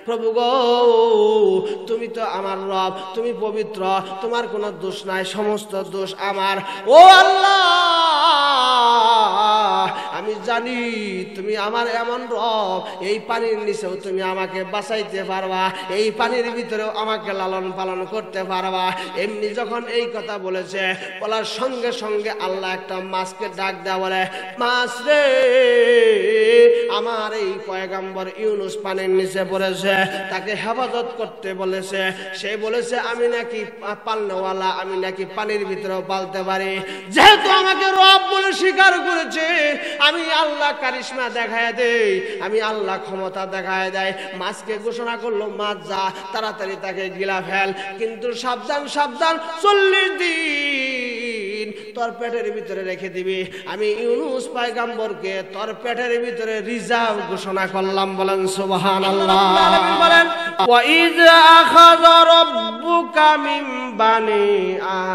প্রভু গো তুমি তো আমার রব, তুমি পবিত্র, তোমার কোনো দোষ নাই, সমস্ত দোষ আমার। ও আল্লাহ আমি জানি তুমি আমার এমন রব, এই পানির নিচেও তুমি আমাকে বাঁচাইতে পারবা, এই পানির ভিতরেও আমাকে লালন পালন করতে পারবা। এমনি যখন এই কথা বলেছে, বলার সঙ্গে সঙ্গে আল্লাহ একটা মাছকে ডাক দেয়া বলে, মাছ রে আমার এই পয়গম্বর ইউনুস পানির নিচে পড়েছে, তাকে হেফাজত করতে বলেছে। সে বলেছে আমি নাকি পালনেওয়ালা, আমি নাকি পানির ভিতরেও পালতে পারি। যেহেতু আমাকে রব বলে স্বীকার করেছে, আমি আল্লাহ কারিশমা দেখায় দেই, আমি আল্লাহ ক্ষমতা দেখায় দেয়। মাছকে ঘোষণা করলো, মাছ যা তাড়াতাড়ি তাকে গিলা ফেল, কিন্তু সাবধান সাবধান 40 দিন তোর পেটের ভিতরে রেখে দিবি। আমি ইউনুস পয়গম্বরকে তোর পেটের ভিতরে রিজার্ভ ঘোষণা করলাম। বলেন সুবহানাল্লাহ। বলেন ওয়াইয আখাযা রাব্বুকা মিন বানি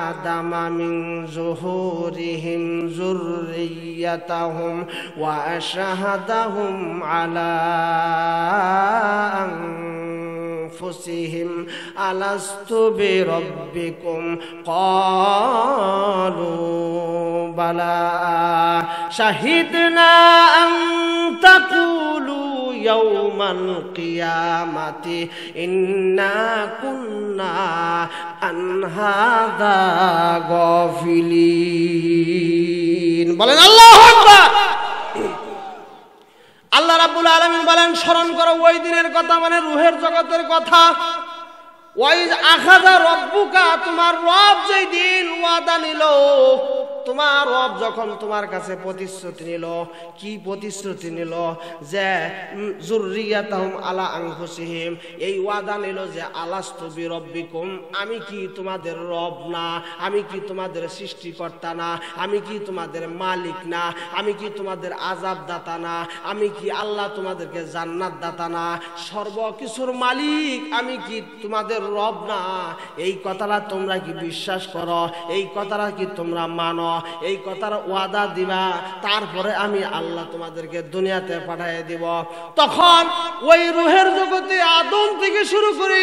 আদামা মিন যুহুরিহিম যুররিয়াতাহুম ওয়া আশহাদাহুম আলা أنفسهم ألست بربكم قالوا بلى شهدنا أن تقولوا يوم القيامة إنا كنا عن هذا غافلين বলেন আল্লাহু আকবার। আল্লাহ রাব্বুল আলামিন বলেন স্মরণ করো ওই দিনের কথা, মানে রূহের জগতের কথা। ওয়াইজ আখাযা রাব্বুকা, তোমার রব যেই দিন ওয়াদা নিল, তোমার রব যখন তোমার কাছে প্রতিশ্রুতি নিল, কি প্রতিশ্রুতি নিল? যে যুররিয়াতাহুম আলা আনফুসিহিম, এই ওয়াদা নিল যে আলাস্তু বিরব্বিকুম, আমি কি তোমাদের রব না? আমি কি তোমাদের সৃষ্টিকর্তা না? আমি কি তোমাদের মালিক না? আমি কি তোমাদের আযাব দাতা না? আমি কি আল্লাহ তোমাদেরকে জান্নাত দাতা না? সর্বকিছুর মালিক আমি কি তোমাদের রব না? এই কথাটা তোমরা কি বিশ্বাস করো? এই কথাটা কি তোমরা মানো? এই কথার ওয়াদা দিবা, তারপরে আমি আল্লাহ তোমাদেরকে দুনিয়াতে পাঠিয়ে দিব। তখন ওই রূহের জগতে আদম থেকে শুরু করে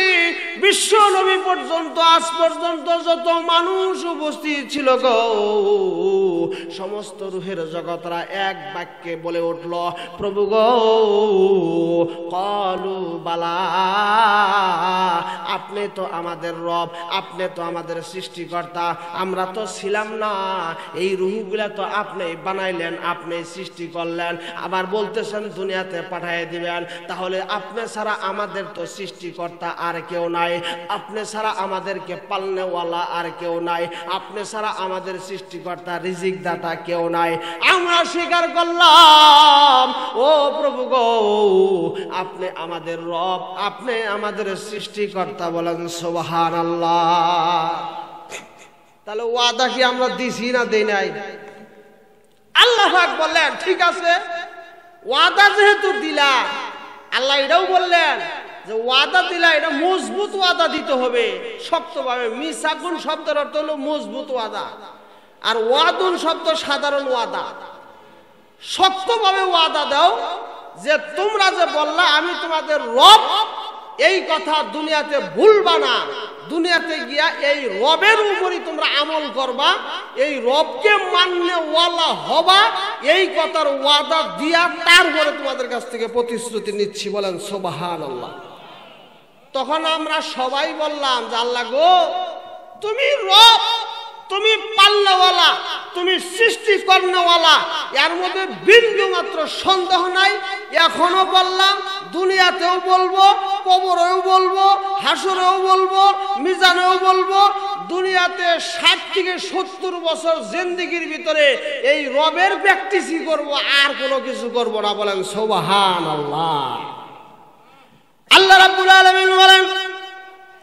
বিশ্ব নবী পর্যন্ত, আজ পর্যন্ত যত মানুষ উপস্থিত ছিল গো, সমস্ত রূহের জগতরা এক বাক্যে বলে উঠল, প্রভু গো ক্বালু বালা, আপনি তো আমাদের রব, আপনি তো আমাদের সৃষ্টিকর্তা, আমরা তো ছিলাম না, এই রূহগুলা তো আপনি বানাইলেন, আপনি সৃষ্টি করলেন, আবার বলতেছেন দুনিয়াতে পাঠিয়ে দিবেন। তাহলে আপনি ছাড়া আমাদের তো সৃষ্টিকর্তা আর কেউ নাই, আপনি ছাড়া আমাদেরকে পালনেওয়ালা আর কেউ নাই, আপনি ছাড়া আমাদের সৃষ্টিকর্তা রিজিক দাতা কেউ নাই। আমরা স্বীকার করলাম ও প্রভু গো আপনি আমাদের রব, আপনি আমাদের সৃষ্টিকর্তা। বলেন সুবহানাল্লাহ। তাহলে ওয়াদা কি আমরা দিছি না দেই নাই? আল্লাহ পাক বললেন ঠিক আছে, ওয়াদা যেহেতু দিলা, আল্লাহ এটাও বললেন যে ওয়াদা দিলা, এটা মজবুত ওয়াদা দিতে হবে, শক্তভাবে। মিসাকুন শব্দের অর্থ হলো মজবুত ওয়াদা, আর ওয়াদুন শব্দ সাধারণ ওয়াদা। শক্তভাবে ওয়াদা দাও যে তোমরা যে বললা আমি তোমাদের রব, এই কথা দুনিয়াতে ভুলবা না, দুনিয়াতে গিয়া এই রবের উপরই তোমরা আমল করবা, এই রবকে মাননে ওয়ালা হবা, এই কথার ওয়াদা দিয়া তারপরে তোমাদের কাছ থেকে প্রতিশ্রুতি নিচ্ছি। বলেন সুবহানাল্লাহ। তখন আমরা সবাই বললাম যে আল্লাহ গো তুমি রব, তুমি পাল্লাওয়ালা, তুমি সৃষ্টি করনেওয়ালা, এর মধ্যে বিন্দু মাত্র সন্দেহ নাই। এখনো বললাম, দুনিয়াতেও বলবো, কবরেও বলবো, হাসরেও বলবো, মিজানেও বলবো। দুনিয়াতে 60 থেকে 70 বছর জিন্দেগির ভিতরে এই রবের প্র্যাকটিসই করব, আর কোনো কিছু করব না। বলেন সুবহানাল্লাহ। আল্লাহ রাব্বুল আলামিন বলেন,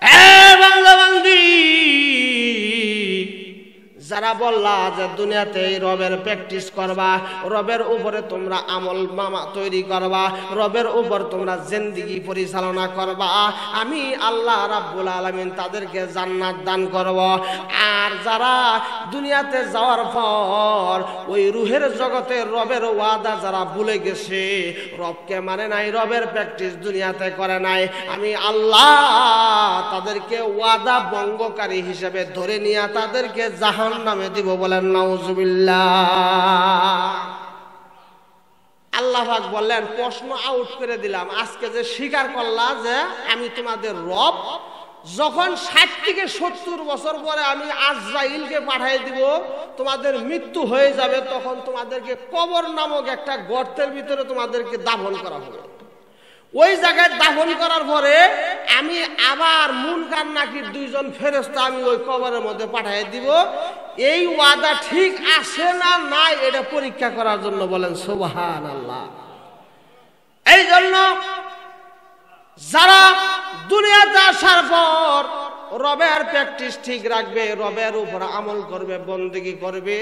এ বান্দা বান্দি, যারা বললা যে দুনিয়াতে রবের প্র্যাকটিস করবা, রবের উপরে তোমরা আমল মামা তৈরি করবা, রবের উপর তোমরা জিন্দেগি পরিচালনা করবা, আমি আল্লাহ রাব্বুল আলামিন তাদেরকে জান্নাত দান করব। আর যারা দুনিয়াতে যাওয়ার পর ওই রুহের জগতে রবের ওয়াদা যারা ভুলে গেছে, রবকে মানে নাই, রবের প্র্যাকটিস দুনিয়াতে করে নাই, আমি আল্লাহ তাদেরকে ওয়াদা ভঙ্গকারী হিসেবে ধরে নিয়ে তাদেরকে জাহান্নামে দিব। বলেন নাউজুবিল্লাহ। আল্লাহ পাক বললেন, প্রশ্ন আউট করে দিলাম, আজকে যে স্বীকার করলা যে আমি তোমাদের রব, যখন 60 থেকে 70 বছর পরে আমি আজরাইলকে পাঠিয়ে দিব, তোমাদের মৃত্যু হয়ে যাবে, তখন তোমাদেরকে কবর নামক একটা গর্তের ভিতরে তোমাদেরকে দাফন করা হবে। ওই জায়গায় দাফন করার পরে আমি আবার মুনকার নাকির 2 জন ফেরেশতা আমি ওই কবরের মধ্যে পাঠিয়ে দিব। এই ওয়াদা ঠিক আছে না নাই এটা পরীক্ষা করার জন্য। বলেন সুবহানাল্লাহ। এই জন্য যারা দুনিয়াতে আসার পর রবের প্র্যাকটিস ঠিক রাখবে, রবের উপর আমল করবে, বন্দেগী করবে,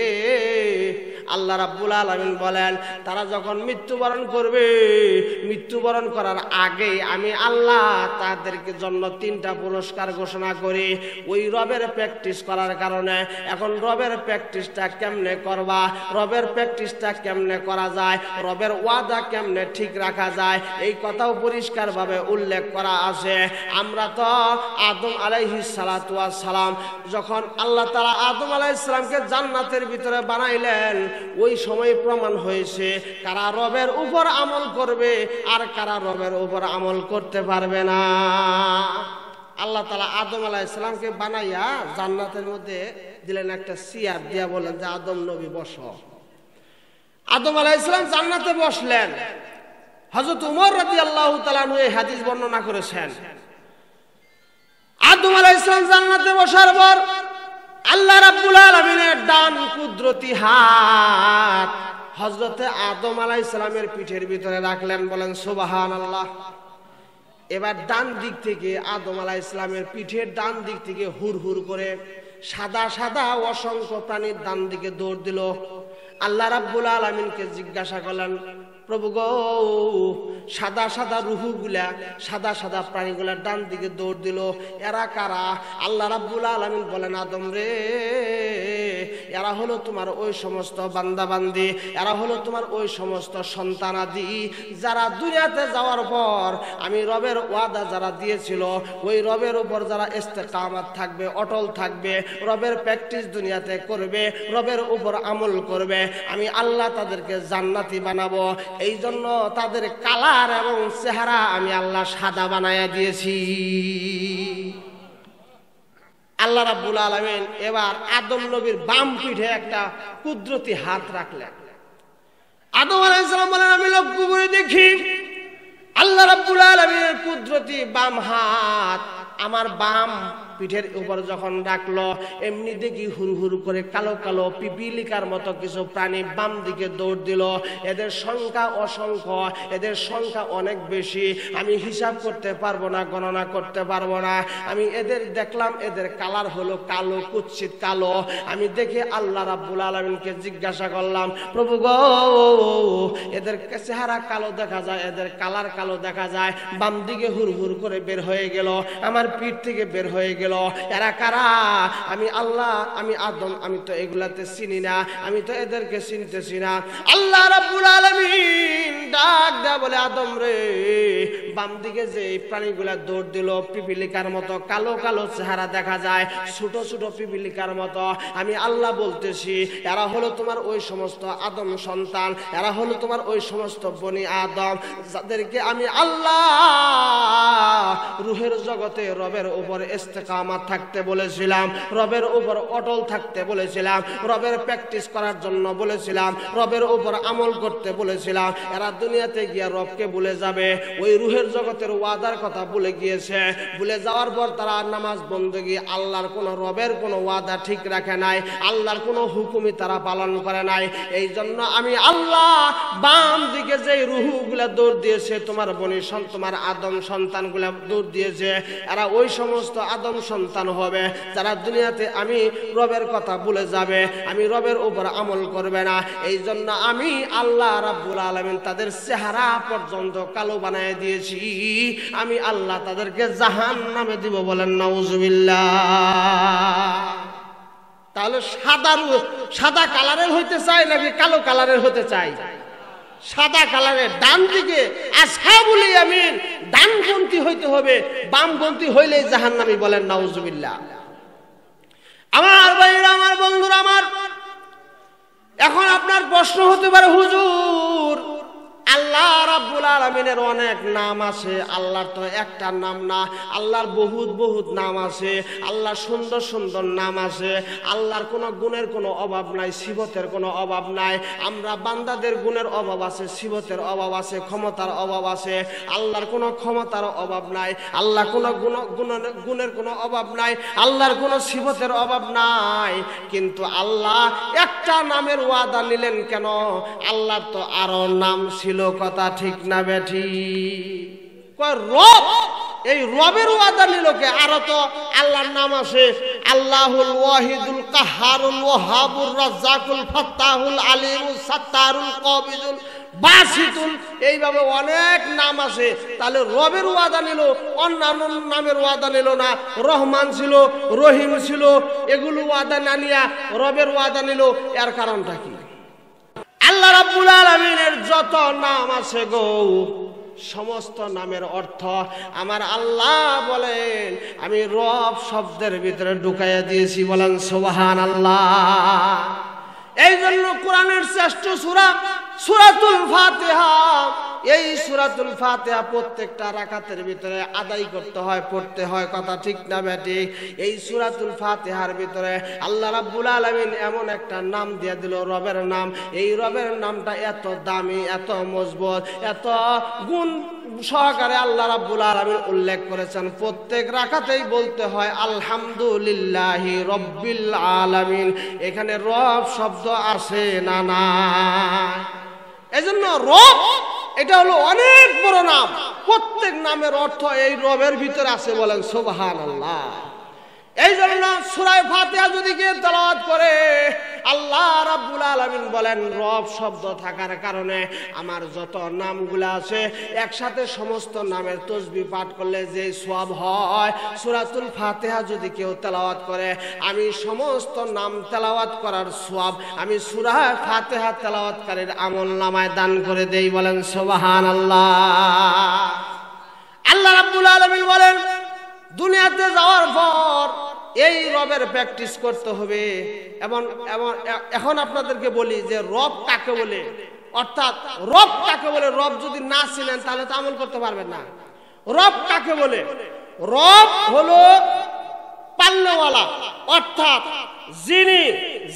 আল্লাহ রাব্বুল আলামিন বলেন তারা যখন মৃত্যুবরণ করবে, মৃত্যুবরণ করার আগে আমি আল্লাহ তাদেরকে জন্য 3টা পুরস্কার ঘোষণা করি ওই রবের প্র্যাকটিস করার কারণে। এখন রবের প্র্যাকটিসটা কেমনে করবা, রবের প্র্যাকটিসটা কেমনে করা যায়, রবের ওয়াদা কেমনে ঠিক রাখা যায়, এই কথাও পরিষ্কারভাবে উল্লেখ করা আছে। আমরা তো আদম আলাইহিস সালাতু ওয়াস সালাম, যখন আল্লাহ তাআলা আদম আলাইহিস সালামকে জান্নাতের ভিতরে বানাইলেন, ওই সময় প্রমাণ হয়েছে কারা রবের উপর আমল করবে আর কারা রবের উপর আমল করতে পারবে না। আল্লাহ তাআলা আদম আলাইহিস সালামকে বানাইয়া জান্নাতের মধ্যে দিলেন একটা চেয়ার দিয়া, বলেন যে আদম নবী বসো। আদম আলাইহিস সালাম জান্নাতে বসলেন। হযরত ওমর রাদিয়াল্লাহু তাআলা আনহু এই হাদিস বর্ণনা করেছেন। আদম আলাইহিস সালাম জান্নাতে বসার পর আল্লাহ রাব্বুল আলামিনের ডান কুদরতি হাত হযরতে আদম আলাইহিস সালামের পিঠের ভিতরে রাখলেন। বলেন সুবহানাল্লাহ। এবার ডান দিক থেকে আদম আলাইহিস সালামের পিঠের ডান দিক থেকে হুর হুর করে সাদা সাদা অসংখ্য প্রাণীর ডান দিকে দৌড় দিল। আল্লাহ রাব্বুল আলামিনকে জিজ্ঞাসা করলেন, প্রভু গো, সাদা সাদা রুহুগুলা, সাদা সাদা প্রাণীগুলা ডান দিকে দৌড় দিল, এরা কারা? আল্লাহ রাব্বুল আলামিন বলেন, আদম রে, এরা হলো তোমার ওই সমস্ত বান্দা বান্দি, এরা হলো তোমার ওই সমস্ত সন্তানাদি যারা দুনিয়াতে যাওয়ার পর আমি রবের ওয়াদা যারা দিয়েছিল ওই রবের উপর যারা ইস্তেকামত থাকবে, অটল থাকবে, রবের প্র্যাকটিস দুনিয়াতে করবে, রবের উপর আমল করবে, আমি আল্লাহ তাদেরকে জান্নাতি বানাবো। এই জন্য তাদের কালার এবং চেহারা আমি আল্লাহ সাদা বানায়া দিয়েছি। আল্লাহ রাব্বুল আলামিন এবার আদম নবীর বাম পিঠে একটা কুদরতি হাত রাখলেন। আদম আলাইহিস সালাম বলেন, আমি লক্ষ্য করে দেখি আল্লাহ রাব্বুল আলামিনের কুদরতি বাম হাত আমার বাম পিঠের উপর যখন রাখলো, এমনি দেখি হুর হুর করে কালো কালো পিপিলিকার মতো কিছু প্রাণী বাম দিকে দৌড় দিল। এদের সংখ্যা অসংখ্য, এদের সংখ্যা অনেক বেশি, আমি হিসাব করতে পারবো না, গণনা করতে পারবো না। আমি এদের দেখলাম, এদের কালার হলো কালো, কুৎসিত কালো। আমি দেখে আল্লাহ রাব্বুল আলামিনকে জিজ্ঞাসা করলাম, প্রভু গো, এদের চেহারা কালো দেখা যায়, এদের কালার কালো দেখা যায়, বাম দিকে হুর হুর করে বের হয়ে গেল, আমার পিঠ থেকে বের হয়ে গেল, এরা কারা? আমি আল্লাহ, আমি আদম, আমি তো এগুলাতে চিনি না, আমি তো এদেরকে চিনতেছি না। আল্লাহ রাব্বুল আলামিন ডাক দেয়া বলে, আদম রে, বাম দিকে যে প্রাণীগুলা দৌড় দিল পিপিলিকার মতো কালো কালো চেহারা দেখা যায়, ছোট ছোট পিপিলিকার মতো, আমি আল্লাহ বলতেছি এরা হলো তোমার ওই সমস্ত আদম সন্তান, এরা হলো তোমার ওই সমস্ত বনি আদম যাদেরকে আমি আল্লাহ রুহের জগতে রবের উপর ইস্তেকামত থাকতে বলেছিলাম, রবের উপর অটল থাকতে বলেছিলাম, রবের প্র্যাকটিস করার জন্য বলেছিলাম, রবের উপর আমল করতে বলেছিলাম। এরা দুনিয়াতে গিয়ে রবকে ভুলে যাবে, ওই রুহের জগতের ওয়াদার কথা ভুলে গিয়েছে। ভুলে যাওয়ার পর তারা নামাজ বন্দেগী, আল্লাহর কোনো রবের কোনো ওয়াদা ঠিক রাখে নাই, আল্লাহর কোনো হুকুমই তারা পালন করে নাই। এই জন্য আমি আল্লাহ বাম দিকে যে রুহুগুলা দৌড় দিয়েছে, তোমার বনি তোমার আদম সন্তানগুলা দৌড় দিয়েছে, এরা ওই সমস্ত আদম সন্তান হবে যারা দুনিয়াতে আমি রবের কথা ভুলে যাবে, আমি রবের উপর আমল করবে না। এই জন্য আমি আল্লাহ রাব্বুল আলামিন তাদের চেহারা পর্যন্ত কালো বানায় দিয়েছি। আমি আল্লাহ তাদেরকে জাহান্নামে দিব, বলেন নাউজুবিল্লাহ। তাহলে সাদা কালারের হইতে চাই নাকি কালো কালারের হতে চাই? সাদা কালারের। ডান দিকে আসহাবুল ইয়ামিন, ডানপন্থী হইতে হবে, বামপন্থী হইলেই জাহান্নামী, বলেন নাউজুবিল্লাহ। আমার ভাইরা, আমার বন্ধুরা আমার, এখন আপনার প্রশ্ন হতে পারে, হুজুর আল্লাহ রাব্বুল আলামিনের অনেক নাম আছে, আল্লাহর তো একটা নাম না, আল্লাহর বহুত নাম আছে, আল্লাহর সুন্দর সুন্দর নাম আছে, আল্লাহর কোনো গুণের কোনো অভাব নাই, সিফতের কোনো অভাব নাই। আমরা বান্দাদের গুণের অভাব আছে, সিফতের অভাব আছে, ক্ষমতার অভাব আছে। আল্লাহর কোনো ক্ষমতার অভাব নাই, আল্লাহ কোনো গুণের কোনো অভাব নাই, আল্লাহর কোনো সিফতের অভাব নাই। কিন্তু আল্লাহ একটা নামের ওয়াদা নিলেন কেন? আল্লাহর তো আরো নাম ছিল, কথা ঠিক না বেঠি? রব, এই রবের ওয়াদা নিল কে? আরো তো আল্লাহর নাম আছে, আল্লাহুল ওয়াহিদুল কাহারুল ওয়াহাবুর রাজ্জাকুল ফাত্তাহুল আলিমুস সাত্তারুল কবিজুল বাসিতুল, এইভাবে অনেক নাম আছে। তাহলে রবের ওয়াদা নিল, অন্যান্য নামের ওয়াদা নিল না। রহমান ছিল, রহিম ছিল, এগুলো ওয়াদা না নিয়া রবের ওয়াদা নিল। এর কারণটা কি? আল্লাহ রাব্বুল আলামিনের যত নাম আছে গো, সমস্ত নামের অর্থ আমার আল্লাহ বলেন আমি রব শব্দের ভিতরে ঢুকাইয়া দিয়েছি, বলেন সুবহানাল্লাহ। এই জন্য কোরআনের শ্রেষ্ঠ সূরা সূরাতুল ফাতিহা, এই সূরাতুল ফাতিহা প্রত্যেকটা রাকাতের ভিতরে আদায় করতে হয়, পড়তে হয়, কথা ঠিক না বেটি? এই সূরাতুল ফাতিহার ভিতরে আল্লাহ রাব্বুল আলামিন এমন একটা নাম দিয়ে দিল, রবের নাম। এই রবের নামটা এত দামি, এত মজবুত, এত গুণ সহকারে আল্লাহ রাব্বুল আলামিন উল্লেখ করেছেন। প্রত্যেক রাকাতেই বলতে হয় আলহামদুলিল্লাহি রব্বিল আলামিন। এখানে রব শব্দ আছে না? না। এজন্য রব এটা হলো অনেক বড় নাম। প্রত্যেক নামের অর্থ এই রবের ভিতরে আছে, বলেন সুবহানাল্লাহ। এই জন্য সূরা ফাতিহা যদি কেউ তেলাওয়াত করে, আল্লাহ রাব্বুল আলামিন বলেন রব শব্দ থাকার কারণে আমার যত নামগুলো আছে একসাথে সমস্ত নামের তাসবিহ পাঠ করলে যে সওয়াব হয়, সূরাতুল ফাতিহা যদি কেউ তেলাওয়াত করে, আমি সমস্ত নাম তেলাওয়াত করার সওয়াব আমি সূরা ফাতিহা তেলাওয়াতকারীর আমলনামায় দান করে দেই, বলেন সুবহানাল্লাহ। আল্লাহ রাব্বুল আলামিন বলেন দুনিয়াতে যাওয়ার পর এই রবের প্র্যাকটিস করতে হবে। এবং এখন আপনাদেরকে বলি যে রব কাকে বলে, অর্থাৎ রব কাকে বলে। রব যদি না চিনেন তাহলে তো আমল করতে পারবেন না। রব কাকে বলে? রব হলো পালনেওয়ালা, অর্থাৎ যিনি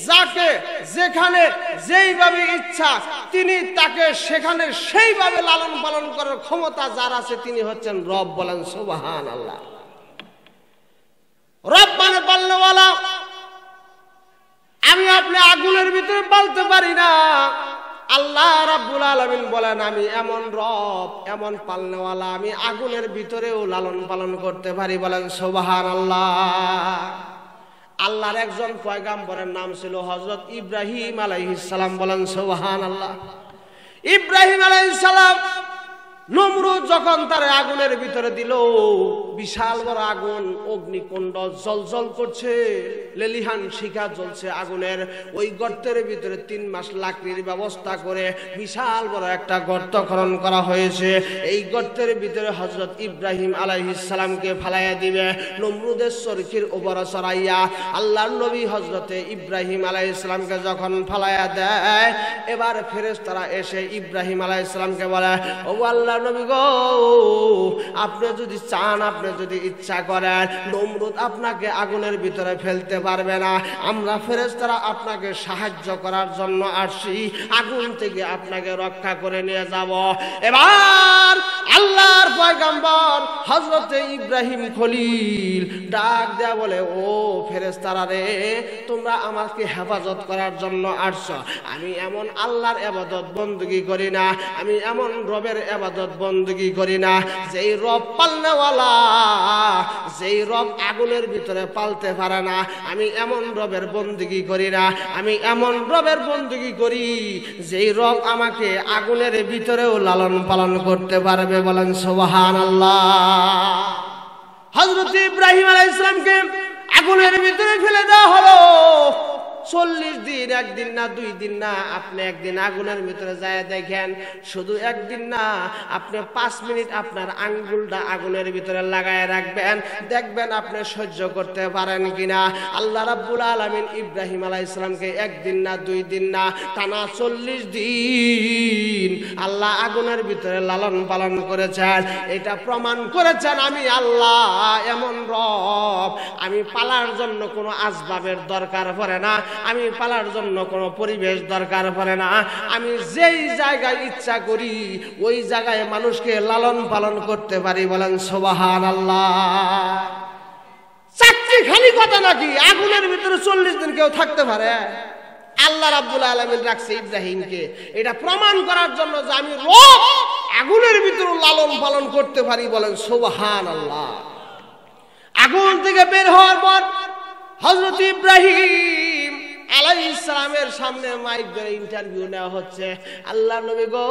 যাকে যেখানে যেইভাবে ইচ্ছা তিনি তাকে সেখানে সেইভাবে লালন পালন করার ক্ষমতা যার আছে তিনি হচ্ছেন রব, বলেন সুবহানাল্লাহ। রব মানে পালনেওয়ালা। আমি আপনি আগুনের ভিতরে পালতে পারি না। আল্লাহ রাব্বুল আলামিন বলেন আমি এমন রব, এমন পালনেওয়ালা, আমি আগুনের ভিতরেও লালন পালন করতে পারি, বলেন সুবহানাল্লাহ। আল্লাহর একজন পয়গাম্বরের নাম ছিল হযরত ইব্রাহিম আলাইহিস সালাম, বলেন সুবহানাল্লাহ। ইব্রাহিম আলাইহিস সালাম নমরুদ যখন তার আগুনের ভিতরে দিল, বিশাল বড় আগুন, অগ্নিকুণ্ড জ্বলজ্বল করছে, লেলিহান শিখা জ্বলছে আগুনের। ওই গর্তের ভিতরে 3 মাস লাকড়ির ব্যবস্থা করে বিশাল বড় একটা গর্ত খনন করা হয়েছে। এই গর্তের ভিতরে হযরত ইব্রাহিম আলাইহিস সালামকে ফালাইয়া দিবে নমরুদের চরকির উপরে চড়াইয়া। আল্লাহর নবী হযরতে ইব্রাহিম আলাইহিস সালামকে যখন ফালাইয়া দেয়, এবার ফেরেশতারা এসে ইব্রাহিম আলাইহিস সালামকে বলে, ও আল্লাহ নবী গো, আপনি যদি চান, আপনি যদি ইচ্ছা করেন, নমরুদ আপনাকে আগুনের ভিতরে ফেলতে পারবে না। আমরা ফেরেশতারা আপনাকে সাহায্য করার জন্য আসছি, আগুন থেকে আপনাকে রক্ষা করে নিয়ে যাব। এবার আল্লাহ আল্লাহর পয়গম্বর হযরতে ইব্রাহিম খলিল ডাক দেয়া বলে, ও ফেরেশতারা রে, তোমরা আমাকে হেফাজত করার জন্য আসছো। আমি এমন আল্লাহর ইবাদত বندگی করি না, আমি এমন রবের ইবাদত বندگی করি না যেই রব পালনেওয়ালা, যেই রব আগুনের ভিতরে পালতে পারে না। আমি এমন রবের বندگی করি না, আমি এমন রবের বندگی করি যেই রব আমাকে আগুনের ভিতরেও লালন পালন করতে পারবে। বলেন সুবহানাল্লাহ। হযরত ইব্রাহিম আলাইহিস সালামকে আগুনের ভিতরে ফেলে দেওয়া হলো। 40 দিন, একদিন না 2 দিন না, আপনি একদিন আগুনের ভিতরে যায় দেখেন, শুধু একদিন না, আপনি 5 মিনিট আপনার আঙ্গুলটা আগুনের ভিতরে লাগায় রাখবেন, দেখবেন আপনি সহ্য করতে পারেন কিনা। আল্লাহ রাব্বুল আলামিন ইব্রাহিম আলাইহিস সালামকে একদিন না 2 দিন না, টানা 40 দিন আল্লাহ আগুনের ভিতরে লালন পালন করেছেন। এটা প্রমাণ করেছেন আমি আল্লাহ এমন রব, আমি পালার জন্য কোনো আসবাবের দরকার পড়ে না, আমি পালার জন্য কোনো পরিবেশ দরকার পড়ে না। আমি যেই জায়গায় ইচ্ছা করি ওই জায়গায় মানুষকে লালন পালন করতে পারি। বলেন সুবহানাল্লাহ। চাকরি খালি কথা নাকি? আগুনের ভিতরে 40 দিন কেউ থাকতে পারে? আল্লাহ রাব্বুল আলামিন রাখছে ইব্রাহিমকে এটা প্রমাণ করার জন্য যে আমি রব, আগুনের ভিতরে লালন পালন করতে পারি। বলেন সুবহানাল্লাহ। আগুন থেকে বের হওয়ার পর হযরত ইব্রাহিম আলাইহিস সালামের সামনে মাইক ধরে ইন্টারভিউ নেওয়া হচ্ছে। আল্লাহ নবী গো,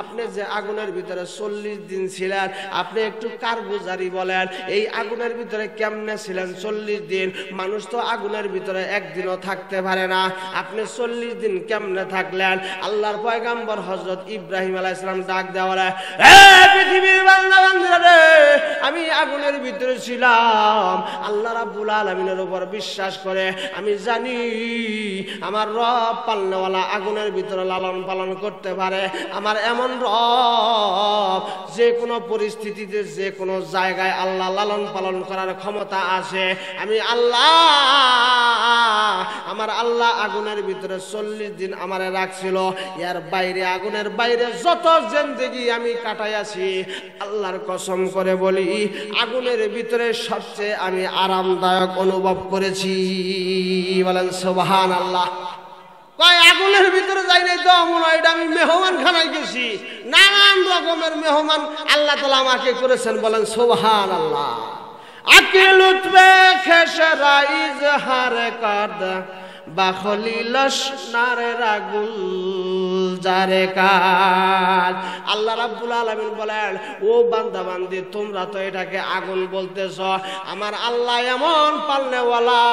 আপনি যে আগুনের ভিতরে 40 দিন ছিলেন, আপনি একটু কারগুজারি বলেন, এই আগুনের ভিতরে কেমনে ছিলেন 40 দিন? মানুষ তো আগুনের ভিতরে একদিনও থাকতে পারে না, আপনি 40 দিন কেমনে থাকলেন? আল্লাহর পয়গম্বর হযরত ইব্রাহিম আলাইহিস সালাম ডাক দেয়া বলে, হে পৃথিবীর বান্দা বান্দীরা রে, আমি আগুনের ভিতরে ছিলাম, আল্লাহ রাব্বুল আলামিনের উপর বিশ্বাস করে আমি জানি আমার রব পালনেওয়ালা, আগুনের ভিতরে লালন পালন করতে পারে। আমার এমন রব যে কোনো পরিস্থিতিতে যে কোনো জায়গায় আল্লাহ লালন পালন করার ক্ষমতা আছে। আমি আল্লাহ, আমার আল্লাহ আগুনের ভিতরে 40 দিন আমারে রাখছিল। এর বাইরে, আগুনের বাইরে যত জিন্দেগি আমি কাটাইয়াছি, আল্লাহর কসম করে বলি আগুনের ভিতরে সবচেয়ে আমি আরামদায়ক অনুভব করেছি। বলেন সুবহানাল্লাহ। কয় আগুনের ভিতরে যাই নাই তো মনে হয় আমি মেহমান খানায় গেছি, নানান রকমের মেহমান আল্লাহ তাআলা আমাকে করেছেন। বলেন সুবহানাল্লাহ। আকে লুতফে খেশরা ইজহার কাদ বাখলিলস নারে রাগুল জারে কাল। আল্লাহ রাব্বুল আলামিন বলেন, ও বান্দা বান্দি, তোমরা তো এটাকে আগুন বলতেছ, আমার আল্লাহ এমন পালনেওয়ালা,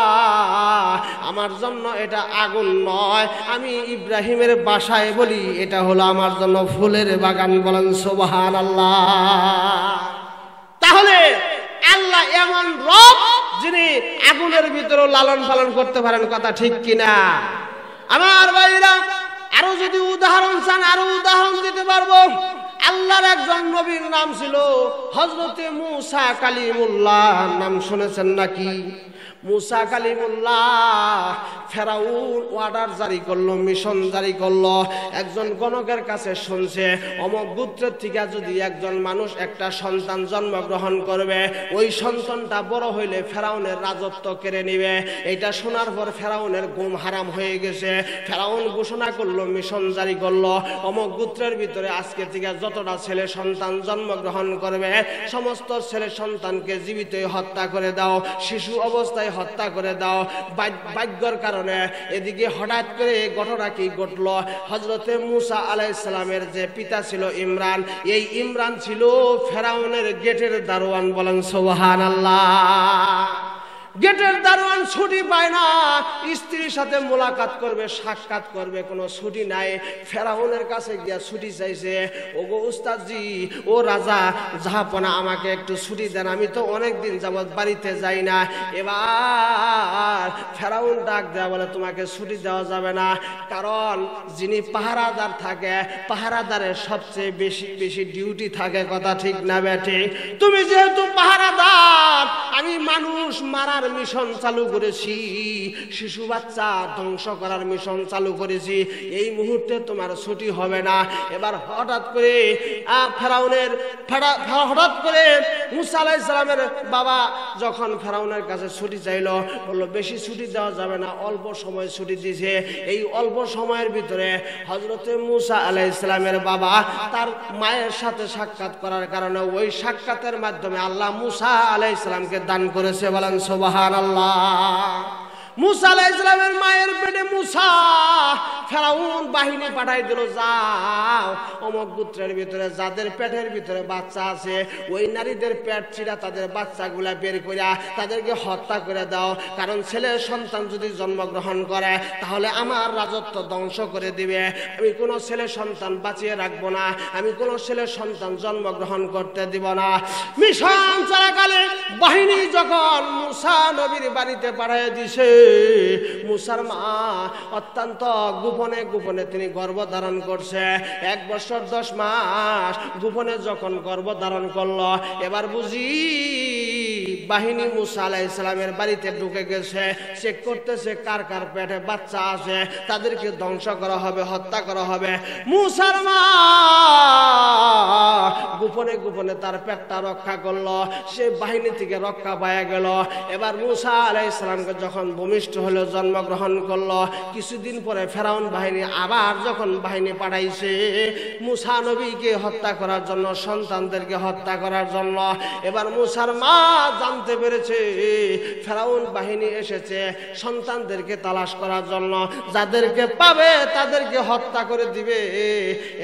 আমার জন্য এটা আগুন নয়। আমি ইব্রাহিমের বাসায় বলি এটা হলো আমার জন্য ফুলের বাগান। বলেন সুবহানাল্লাহ। তাহলে আল্লাহ এমন রব যিনি আগুনের ভিতরে লালন পালন করতে পারেন। কথা ঠিক কিনা আমার ভাইরা? আরো যদি উদাহরণ চান আরো উদাহরণ দিতে পারবো। আল্লাহর একজন নবীর নাম ছিল হযরতে মুসা কালিমুল্লাহ। নাম শুনেছেন নাকি? মুসা কালিমুল্লাহ, ফেরাউন অর্ডার জারি করলো, মিশন জারি করলো। একজন গণকের কাছে শুনছে অমুক গোত্রের থেকে যদি একজন মানুষ একটা সন্তান জন্মগ্রহণ করবে, ওই সন্তানটা বড় হইলে ফেরাউনের রাজত্ব কেড়ে নিবে। এটা শোনার পর ফেরাউনের ঘুম হারাম হয়ে গেছে। ফেরাউন ঘোষণা করলো, মিশন জারি করলো, অমুক গোত্রের ভিতরে আজকে থেকে যতটা ছেলে সন্তান জন্মগ্রহণ করবে সমস্ত ছেলে সন্তানকে জীবিত হত্যা করে দাও, শিশু অবস্থায় হত্যা করে দাও। ভাগ্যের কারণে এদিকে হঠাৎ করে ঘটনা কি ঘটলো? হযরতে মুসা আলাইহিস সালামের যে পিতা ছিল ইমরান, এই ইমরান ছিল ফেরাউনের গেটের দারোয়ান। বলেন সুবহানাল্লাহ। গেটের দারোয়ান ছুটি পায় না, স্ত্রীর সাথে মোলাকাত করবে, সাক্ষাৎ করবে, কোনো ছুটি নাই। ফেরাউনের কাছে গিয়া ছুটি চাইছে। ওগো উস্তাদজি, ও রাজা জাহাপনা, আমাকে একটু ছুটি দেন, আমি তো অনেক দিন যাবত বাড়িতে যাই না। এবার ফেরাউন ডাক দেয়া বলে, তোমাকে ছুটি দেওয়া যাবে না, কারণ যিনি পাহারাদার থাকে, পাহারাদারের সবচেয়ে বেশি বেশি ডিউটি থাকে। কথা ঠিক না বেঠি? তুমি যেহেতু পাহারাদার, আমি মানুষ মারার মিশন চালু করেছি, শিশু বাচ্চা ধ্বংস করার মিশন চালু করেছি, এই মুহূর্তে তোমার ছুটি হবে না। এবার হঠাৎ করে হঠাৎ করে মুসা আলাইহিস সালামের বাবা যখন ফেরাউনের কাছে ছুটি চাইলো, বললো বেশি ছুটি দেওয়া যাবে না, অল্প সময় ছুটি দিয়েছে। এই অল্প সময়ের ভিতরে হযরতে মুসা আলাইহিস সালামের বাবা তার মায়ের সাথে সাক্ষাৎ করার কারণে ওই সাক্ষাতের মাধ্যমে আল্লাহ মুসা আলাইহিস সালামকে দান করেছে। বলেন সুবহানাল্লাহ। মুসা আলাইহিস সালামের মায়ের পেটে মুসা, ফেরাউন বাহিনী পাঠাই দিল, যাও অমুক গোত্রের ভিতরে যাদের পেটের ভিতরে বাচ্চা আছে ওই নারীদের পেট চিরা তাদের বাচ্চাগুলা বের করিয়া তাদেরকে হত্যা করে দাও, কারণ ছেলের সন্তান যদি জন্মগ্রহণ করে তাহলে আমার রাজত্ব ধ্বংস করে দিবে। আমি কোনো ছেলে সন্তান বাঁচিয়ে রাখবো না, আমি কোনো ছেলে সন্তান জন্মগ্রহণ করতে দিব না। মিশন চলাকালে বাহিনী যখন মুসা নবীর বাড়িতে পাঠিয়ে দিছে, মুসার মা অত্যন্ত গোপনে গোপনে তিনি গর্ভধারণ করছে। 1 বছর 10 মাস গোপনে যখন গর্ভধারণ করলো, এবার বুঝি বাহিনী মুসা আলাইহিস সালামের বাড়িতে ঢুকে গেছে, চেক করতেছে কার কার পেটে বাচ্চা আছে, তাদেরকে ধ্বংস করা হবে, হত্যা করা হবে। মুসার মা গোপনে গোপনে তার পেটটা রক্ষা করলো, সে বাহিনী থেকে রক্ষা পাওয়া গেল। এবার মুসা আলাইহিস সালামকে যখন ভূমিষ্ঠ হলো, জন্মগ্রহণ করলো, কিছুদিন পরে ফেরাউন বাহিনী আবার যখন বাহিনী পাঠাইছে মুসা নবীকে হত্যা করার জন্য, সন্তানদেরকে হত্যা করার জন্য, এবার মুসার মা জানতে পেরেছে ফেরাউন বাহিনী এসেছে সন্তানদেরকে তালাশ করার জন্য, যাদেরকে পাবে তাদেরকে হত্যা করে দিবে।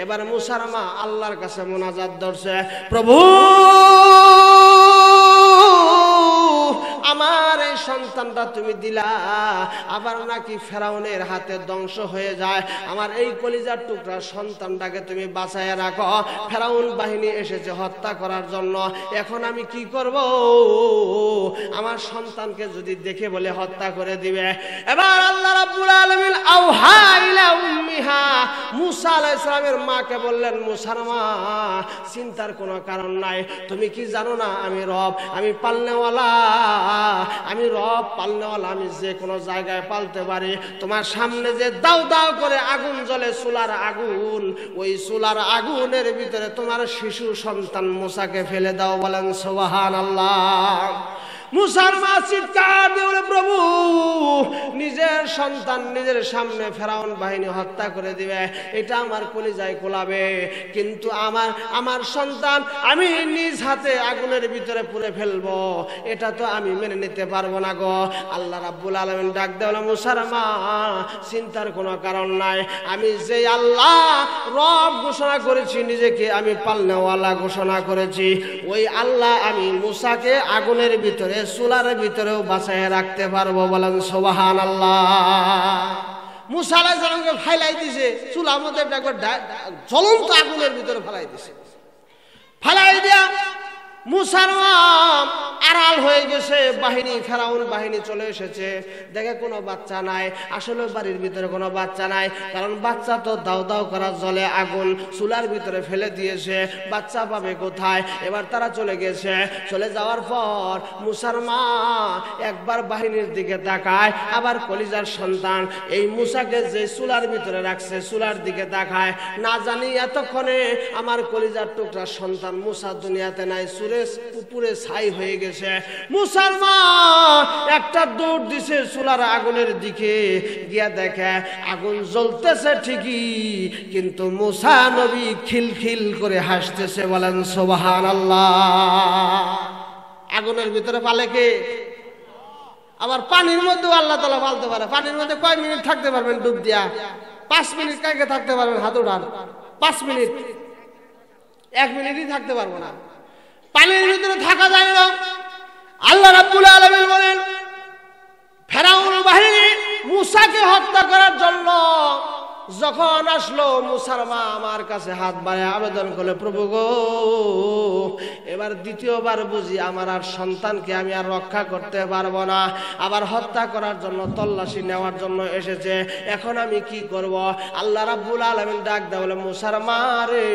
এবার মুসার মা আল্লাহর কাছে মোনাজাত ধরছে, প্রভু আমার এই সন্তানটা তুমি দিলা, আবার নাকি ফেরাউনের হাতে ধ্বংস হয়ে যায়, আমার এই কলিজার টুকরা সন্তানটাকে তুমি বাঁচায় রাখো, ফেরাউন বাহিনী এসেছে হত্যা করার জন্য, এখন আমি কি করব? আমার সন্তানকে যদি দেখে বলে হত্যা করে দিবে। এবার আল্লাহ রাব্বুল আলামিন আওহা ইলা উম্মিহা, মুসা আলাইহিস সালামের মাকে বললেন, মুসার মা চিন্তার কোনো কারণ নাই, তুমি কি জানো না আমি রব, আমি পালনেওয়ালা, আমি রব পালনেওয়ালা, আমি যে কোনো জায়গায় পালতে পারি। তোমার সামনে যে দাউ দাউ করে আগুন জ্বলে, চুলার আগুন, ওই চুলার আগুনের ভিতরে তোমার শিশু সন্তান মুসাকে ফেলে দাও। বলেন সুবহানাল্লাহ। মুসার মা চিৎকার দিয়ে, প্রভু নিজের সন্তান নিজের সামনে ফেরাউন বাহিনী হত্যা করে দিবে, এটা আমার কলিজায় কোলাবে, কিন্তু আমার সন্তান আমি নিজ হাতে আগুনের ভিতরে পুড়ে ফেলবো, এটা তো আমি মেনে নিতে পারবো না গো। আল্লাহ রাব্বুল আলামিন ডাক দেওয়া, মুসার মা চিন্তার কোনো কারণ নাই, আমি যে আল্লাহ রব ঘোষণা করেছি, নিজেকে আমি পালনেওয়ালা ঘোষণা করেছি, ওই আল্লাহ আমি মুসাকে আগুনের ভিতরে চুলার ভিতরেও বাঁচায় রাখতে পারবো। বলেন সুবহানাল্লাহ। মুসা আলাইহিস সালামকে ফালাই দিছে চুলার মধ্যে, জ্বলন্ত আগুনের ভিতরে ফালাই দিছে, ফালাই দিয়া মুসার আড়াল হয়ে গেছে। বাহিনী ফেরাউন বাহিনী চলে এসেছে, দেখে কোনো বাচ্চা নাই, আসলে বাড়ির ভিতরে কোনো বাচ্চা নাই, কারণ বাচ্চা তো দাউ দাউ করা জলে আগুন চুলার ভিতরে ফেলে দিয়েছে, বাচ্চা পাবে কোথায়? এবার তারা চলে গেছে। চলে যাওয়ার পর মুসার মা একবার বাহিনীর দিকে তাকায়, আবার কলিজার সন্তান এই মুসাকে যে চুলার ভিতরে রাখছে চুলার দিকে তাকায়, না জানি এতক্ষণে আমার কলিজার টুকরা সন্তান মুসা দুনিয়াতে নাই, পুরে ছাই হয়ে গেছে। মুসার মা একটা দৌড় দিছে চুলার আগুনের দিকে, গিয়া দেখে আগুন জ্বলতেছে ঠিকই, কিন্তু মুসা নবী খিলখিল করে হাসতেছে। বলেন সুবহানাল্লাহ। আগুনের ভিতরে পালে কে? আবার পানির মধ্যেও আল্লাহ তাআলা ফালতে পারে। পানির মধ্যে কয় মিনিট থাকতে পারবেন ডুব দিয়া? 5 মিনিট কাকে থাকতে পারবেন? হাত উঠান। 5 মিনিট, 1 মিনিটই থাকতে পারবো না, পানির ভিতরে থাকা যায় না। আল্লাহ রাব্বুল আলামিন বলেন, ফেরাউন বাহিনী মুসাকে হত্যা করার জন্য যখন আসলো মুসার মা আমার কাছে হাত বাড়িয়ে আবেদন করলে, প্রভু গো এবার দ্বিতীয়বার বুঝি আমার আর সন্তানকে আমি আর রক্ষা করতে পারবো না, আবার হত্যা করার জন্য তল্লাশি নেওয়ার জন্য এসেছে, এখন আমি কি করব? আল্লাহ রাব্বুল আলামিন ডাক দেয় বলে, মুসার মা রে,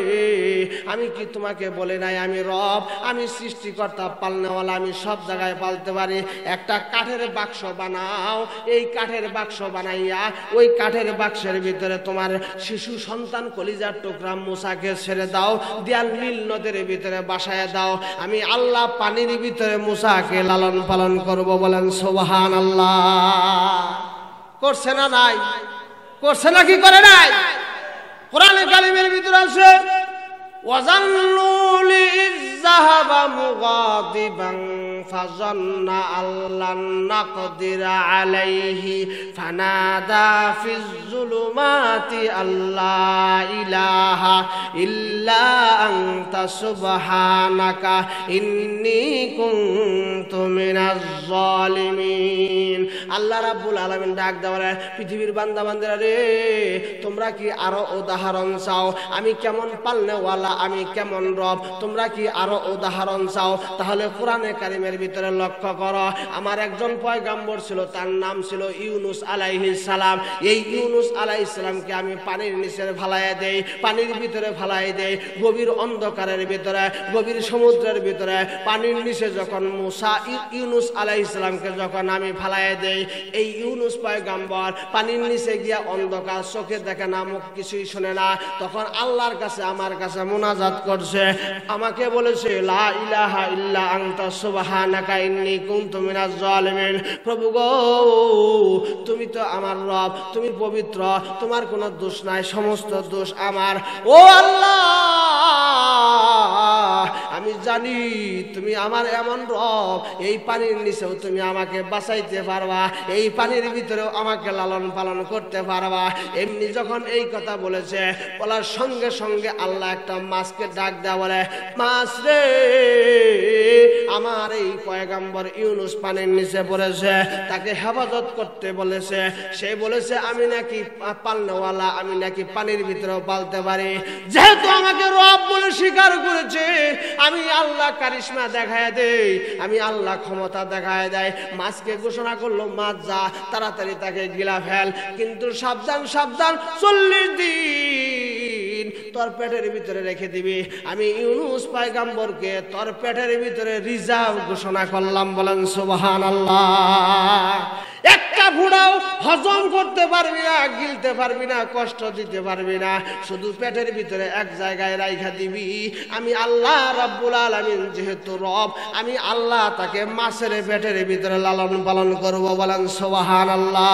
আমি কি তোমাকে বলে নাই আমি রব, আমি সৃষ্টিকর্তা, পালনেওয়ালা, আমি সব জায়গায় পালতে পারি। একটা কাঠের বাক্স বানাও, এই কাঠের বাক্স বানাইয়া ওই কাঠের বাক্সের ভিতরে তোমার শিশু সন্তান কলিজার টুকরা মুসাকে ছেড়ে দাও, দিয়াল নীল নদের ভিতরে বাসায় দাও, আমি আল্লাহ পানির ভিতরে মুসাকে লালন পালন করব। বলেন সুবহানাল্লাহ। করছে না নাই? করছে না কি করে নাই? কোরআনে কারিমের ভিতরে আছে, وظنوا إذ ذهب مغاضبا فظن أن لن نقدر عليه فنادى في الظلمات أن لا إله إلا أنت سبحانك إني كنت من الظالمين। আল্লাহ রাব্বুল আলামিন ডাক দেওয়ার, পৃথিবীর বান্দা বান্দারা রে, তোমরা কি আরো উদাহরণ চাও? আমি কেমন পালনেওয়ালা, আমি কেমন রব, তোমরা কি আরো উদাহরণ চাও? তাহলে কোরআনে কারিমের ভিতরে লক্ষ্য করো, আমার একজন পয়গম্বর ছিল, তার নাম ছিল ইউনুস আলাইহিস সালাম। এই ইউনুস আলাইহিস সালামকে আমি পানির নিচে ফালাইয়া দেই, পানির ভিতরে ফালাইয়া দেই, গভীর অন্ধকারের ভিতরে, গভীর সমুদ্রের ভিতরে, পানির নিচে যখন মুসা ইউনুস আলাইহিস সালামকে যখন আমি ফালাইয়া দেই, এই ইউনুস পয়গম্বর পানির নিচে গিয়া অন্ধকার, চোখে দেখে না, মুখ কিছুই শোনে না, তখন আল্লাহর কাছে আমার কাছে মুনাজাত করছে, আমাকে বলেছে, লা ইলাহা ইল্লা আনতা সুবহানাকা ইন্নী কুনতু মিনাজ জালিমিন। প্রভু গো তুমি তো আমার রব, তুমি পবিত্র, তোমার কোনো দোষ নাই, সমস্ত দোষ আমার। ও আল্লাহ, আমি জানি তুমি আমার এমন রব, এই পানির নিচেও তুমি আমাকে বাঁচাইতে পারবা, এই পানির ভিতরেও আমাকে লালন পালন করতে পারবা। এমনি যখন এই কথা বলেছে, বলার সঙ্গে সঙ্গে আল্লাহ একটা মাছকে ডাক দেয়া বলে, মাছ রে, আমার এই পয়গম্বর ইউনুস পানির নিচে পড়েছে, তাকে হেফাজত করতে বলেছে। সে বলেছে আমি নাকি পালনেওয়ালা, আমি নাকি পানির ভিতরেও পালতে পারি। যেহেতু আমাকে রব বলে স্বীকার করেছে, আমি আল্লাহ কারিশমা দেখায় দেই, আমি আল্লাহ ক্ষমতা দেখায় দেয়। মাছকে ঘোষণা করলো, মাছ যা, তাড়াতাড়ি তাকে গিলা ফেল, কিন্তু সাবধান সাবধান, 40 দিন তোর পেটের ভিতরে রেখে দিবি। আমি ইউনুস পয়গম্বরকে তোর পেটের ভিতরে রিজার্ভ ঘোষণা করলাম। বলেন সুবহানাল্লাহ। একটা ফুটাও হজম করতে পারবি না, গিলতে পারবি না, কষ্ট দিতে পারবি না, শুধু পেটের ভিতরে এক জায়গায় রাইখা দিবি। আমি আল্লাহ রাব্বুল আলামিন যেহেতু রব, আমি আল্লাহ তাকে মাছের পেটের ভিতরে লালন পালন করব। বলেন সুবহানাল্লাহ।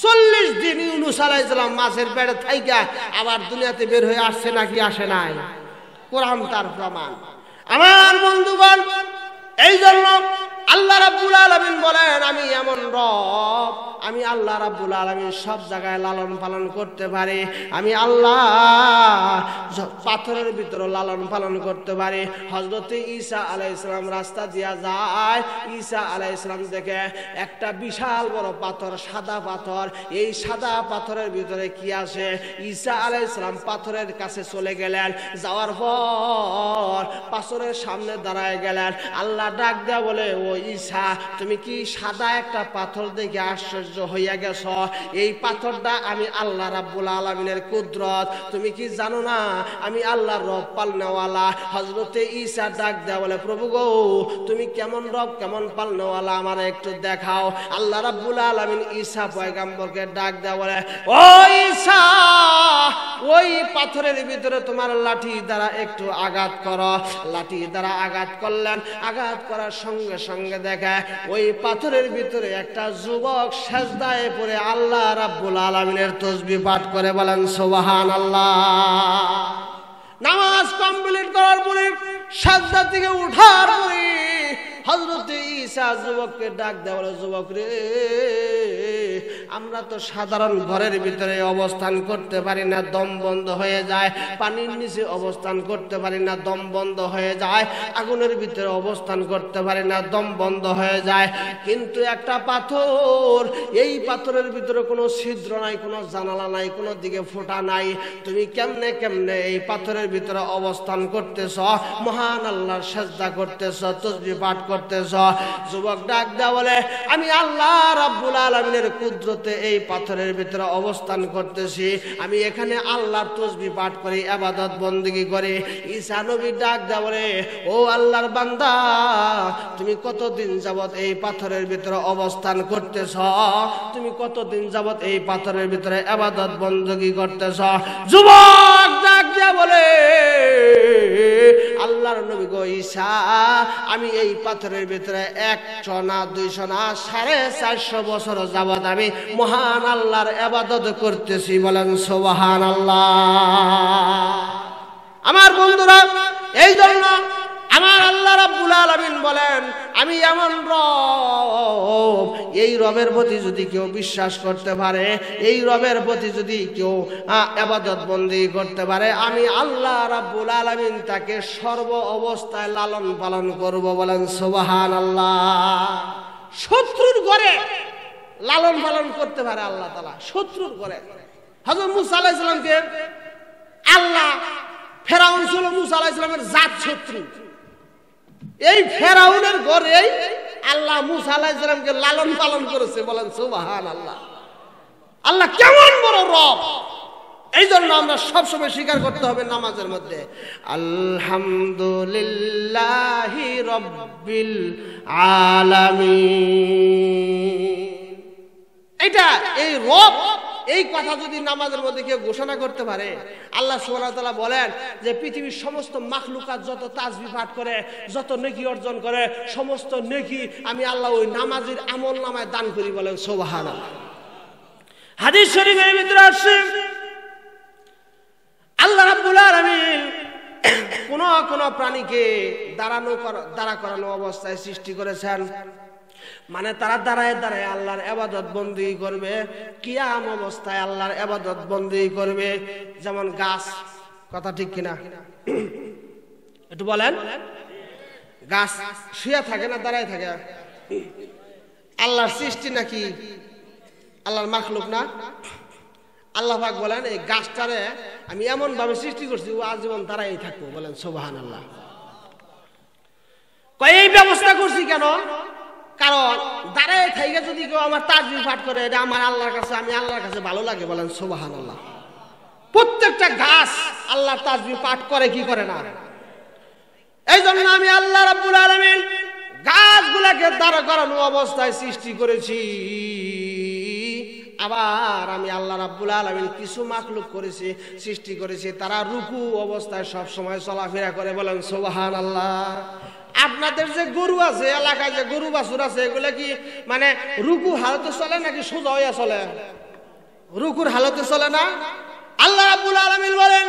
40 দিন ইউনুস আলাইহিস সালাম মাছের পেটে থাইকা আবার দুনিয়াতে বের হয়ে আসছে নাকি আসে নাই? কোরআন তার প্রমাণ। আমার বন্ধুগণ, এই জন্য আল্লাহ রাব্বুল আলামিন বলেন, আমি এমন রব, আমি আল্লাহ রাব্বুল আলামিন সব জায়গায় লালন পালন করতে পারি। আমি আল্লাহ পাথরের ভিতরে লালন পালন করতে পারি। হযরত ঈসা আলাইহিস সালাম রাস্তা দিয়া যায়, ঈসা আলাইহিস সালাম দেখে একটা বিশাল বড় পাথর, সাদা পাথর। এই সাদা পাথরের ভিতরে কি আছে? ঈসা আলাইহিস সালাম পাথরের কাছে চলে গেলেন, যাওয়ার পর পাথরের সামনে দাঁড়ায় গেলেন। আল্লাহ ডাক দেয়া বলে, ও ঈসা, তুমি কি সাদা একটা পাথর দেখে আশ্চর্য হইয়া গেছ? এই পাথরটা আমি আল্লাহ রাব্বুল আলামিনের কুদরত। তুমি কি জানো না আমি আল্লাহর রব, পালনেওয়ালা? হযরতে ঈসা ডাক দেয়া বলে, প্রভু গো তুমি কেমন রব, কেমন পালনেওয়ালা আমার একটু দেখাও। আল্লাহ রাব্বুল আলামিন ঈসা পয়গম্বরকে ডাক দেয়া বলে, ও ঈসা, ওই পাথরের ভিতরে তোমার লাঠি দ্বারা একটু আঘাত করো। লাঠি দ্বারা আঘাত করলেন, আঘাত করার সঙ্গে সঙ্গে দেখে ওই পাথরের ভিতরে একটা যুবক সেজদায় পড়ে আল্লাহ রাব্বুল আলামিনের তাসবিহ পাঠ করে। বলেন সুবহানাল্লাহ। নামাজ কমপ্লিট করার পরে, সেজদা থেকে ওঠার পরে হযরত ঈসা যুবককে ডাক দেওয়া, যুবক রে, আমরা তো সাধারণ ঘরের ভিতরে অবস্থান করতে পারি না, দম বন্ধ হয়ে যায়। পানির নিচে অবস্থান করতে পারি না, দম বন্ধ হয়ে যায়। আগুনের ভিতরে অবস্থান করতে পারি না, দম বন্ধ হয়ে যায়। কিন্তু একটা পাথর, এই পাথরের ভিতরে কোনো ছিদ্র নাই, কোনো জানালা নাই, কোনো দিকে ফোঁটা নাই। তুমি কেমনে কেমনে এই পাথরের ভিতরে অবস্থান করতেছ, মহান আল্লাহর সাজদা করতেছ, তাসবিহ পাঠ করতেছ। যুবক ডাক দেয়া বলে, আমি আল্লাহ রাব্বুল আলামিনের কুদরতে এই পাথরের ভিতরে অবস্থান করতেছি। আমি এখানে আল্লাহর তাসবিহ পাঠ করি, ইবাদত বندگی করি। ঈসা নবী ডাক দেয়া বলে, ও আল্লাহর বান্দা, তুমি কতদিন যাবত এই পাথরের ভিতরে অবস্থান করতেছ? তুমি কতদিন যাবত এই পাথরের ভিতরে ইবাদত বندگی করতেছ? যুবক ডাক দেয়া বলে, আল্লাহর নবী গো ঈসা, আমি এই পাথরের ভিতরে 100 না 200 না 450 বছর যাবত আমি মহান আল্লাহর ইবাদত করতেছি। বলেন সুবহানাল্লাহ। আমার বন্ধুরা, এই জন্য আমার আল্লাহ রাব্বুল আলামিন বলেন, আমি এমন রব, এই রবের প্রতি যদি কেউ বিশ্বাস করতে পারে, এই রবের প্রতি যদি কেউ ইবাদত বندگی করতে পারে, আমি আল্লাহ রাব্বুল আলামিন তাকে সর্ব অবস্থায় লালন পালন করব। বলেন সুবহানাল্লাহ। শত্রুর ঘরে লালন পালন করতে পারে আল্লাহ তাআলা, শত্রুর ঘরে। হযরত মুসা আলাইহিস সালামকে আল্লাহ, ফেরাউন ছিল মুসা আলাইহিস সালামের জাত শত্রু। এই ফেরাউনের ঘরেই আল্লাহ মুসা আলাইহিস সালামকে লালন পালন করেছে। বলেন সুবহানাল্লাহ। আল্লাহ কেমন বড় রব! এই জন্য আমরা সবসময় স্বীকার করতে হবে নামাজের মধ্যে, আলহামদুলিল্লাহি রাব্বিল আলামিন। এটা এই রব, এই কথা যদি নামাজের মধ্যে কেউ ঘোষণা করতে পারে, আল্লাহ সুবহানাহু ওয়া তাআলা বলেন যে পৃথিবীর সমস্ত মাখলুকাত যত তাসবিহ পাঠ করে, যত নেকি অর্জন করে, সমস্ত নেকি আমি আল্লাহ ওই নামাজের আমল নামায় দান করি। বলেন সুবহানাল্লাহ। হাদিস শরীফের ভিতরে আসছে, আল্লাহ রাব্বুল আলামিন কোন কোন প্রাণীকে দাঁড়া করানো অবস্থায় সৃষ্টি করেছেন। মানে তারা দাঁড়ায় দাঁড়ায় আল্লাহর ইবাদত বندگی করবে, কিয়াম অবস্থায় আল্লাহর ইবাদত বندگی করবে। যেমন গাছ, কথা ঠিক কিনা একটু বলেন? গাছ শুয়ে থাকে না দাঁড়ায় থাকে? আল্লাহর সৃষ্টি নাকি আল্লাহর মাখলুক না? আল্লাহ পাক বলেন, এই গাছটারে আমি এমন ভাবে সৃষ্টি করছি ও আজীবন দাঁড়াই থাকবো। বলেন সুবহানাল্লাহ। এই ব্যবস্থা করছি কেন? কারণ দাঁড়ায় থাইকে যদি কেউ আমার তাসবিহ পাঠ করে, এটা আমার আল্লাহর কাছে, আমি আল্লাহর কাছে ভালো লাগে। বলেন সুবহানাল্লাহ। প্রত্যেকটা গাছ আল্লাহর তাসবিহ পাঠ করে কি করে না? এই জন্য আমি আল্লাহ রাব্বুল আলামিন গাছগুলাকে দাঁড়া করানো অবস্থায় সৃষ্টি করেছি। আবার আমি আল্লাহ রাব্বুল আলামিন কিছু মাখলুক করেছি, সৃষ্টি করেছি, তারা রুকু অবস্থায় সব সময় চলাফেরা করে। বলেন সুবহানাল্লাহ। আপনাদের যে গরু আছে, এলাকায় যে গরু বাছুর আছে, এগুলা কি মানে রুকু হালতে চলে নাকি সোজা হইয়া চলে? রুকুর হালতে চলে না। আল্লাহ রাব্বুল আলামিন বলেন,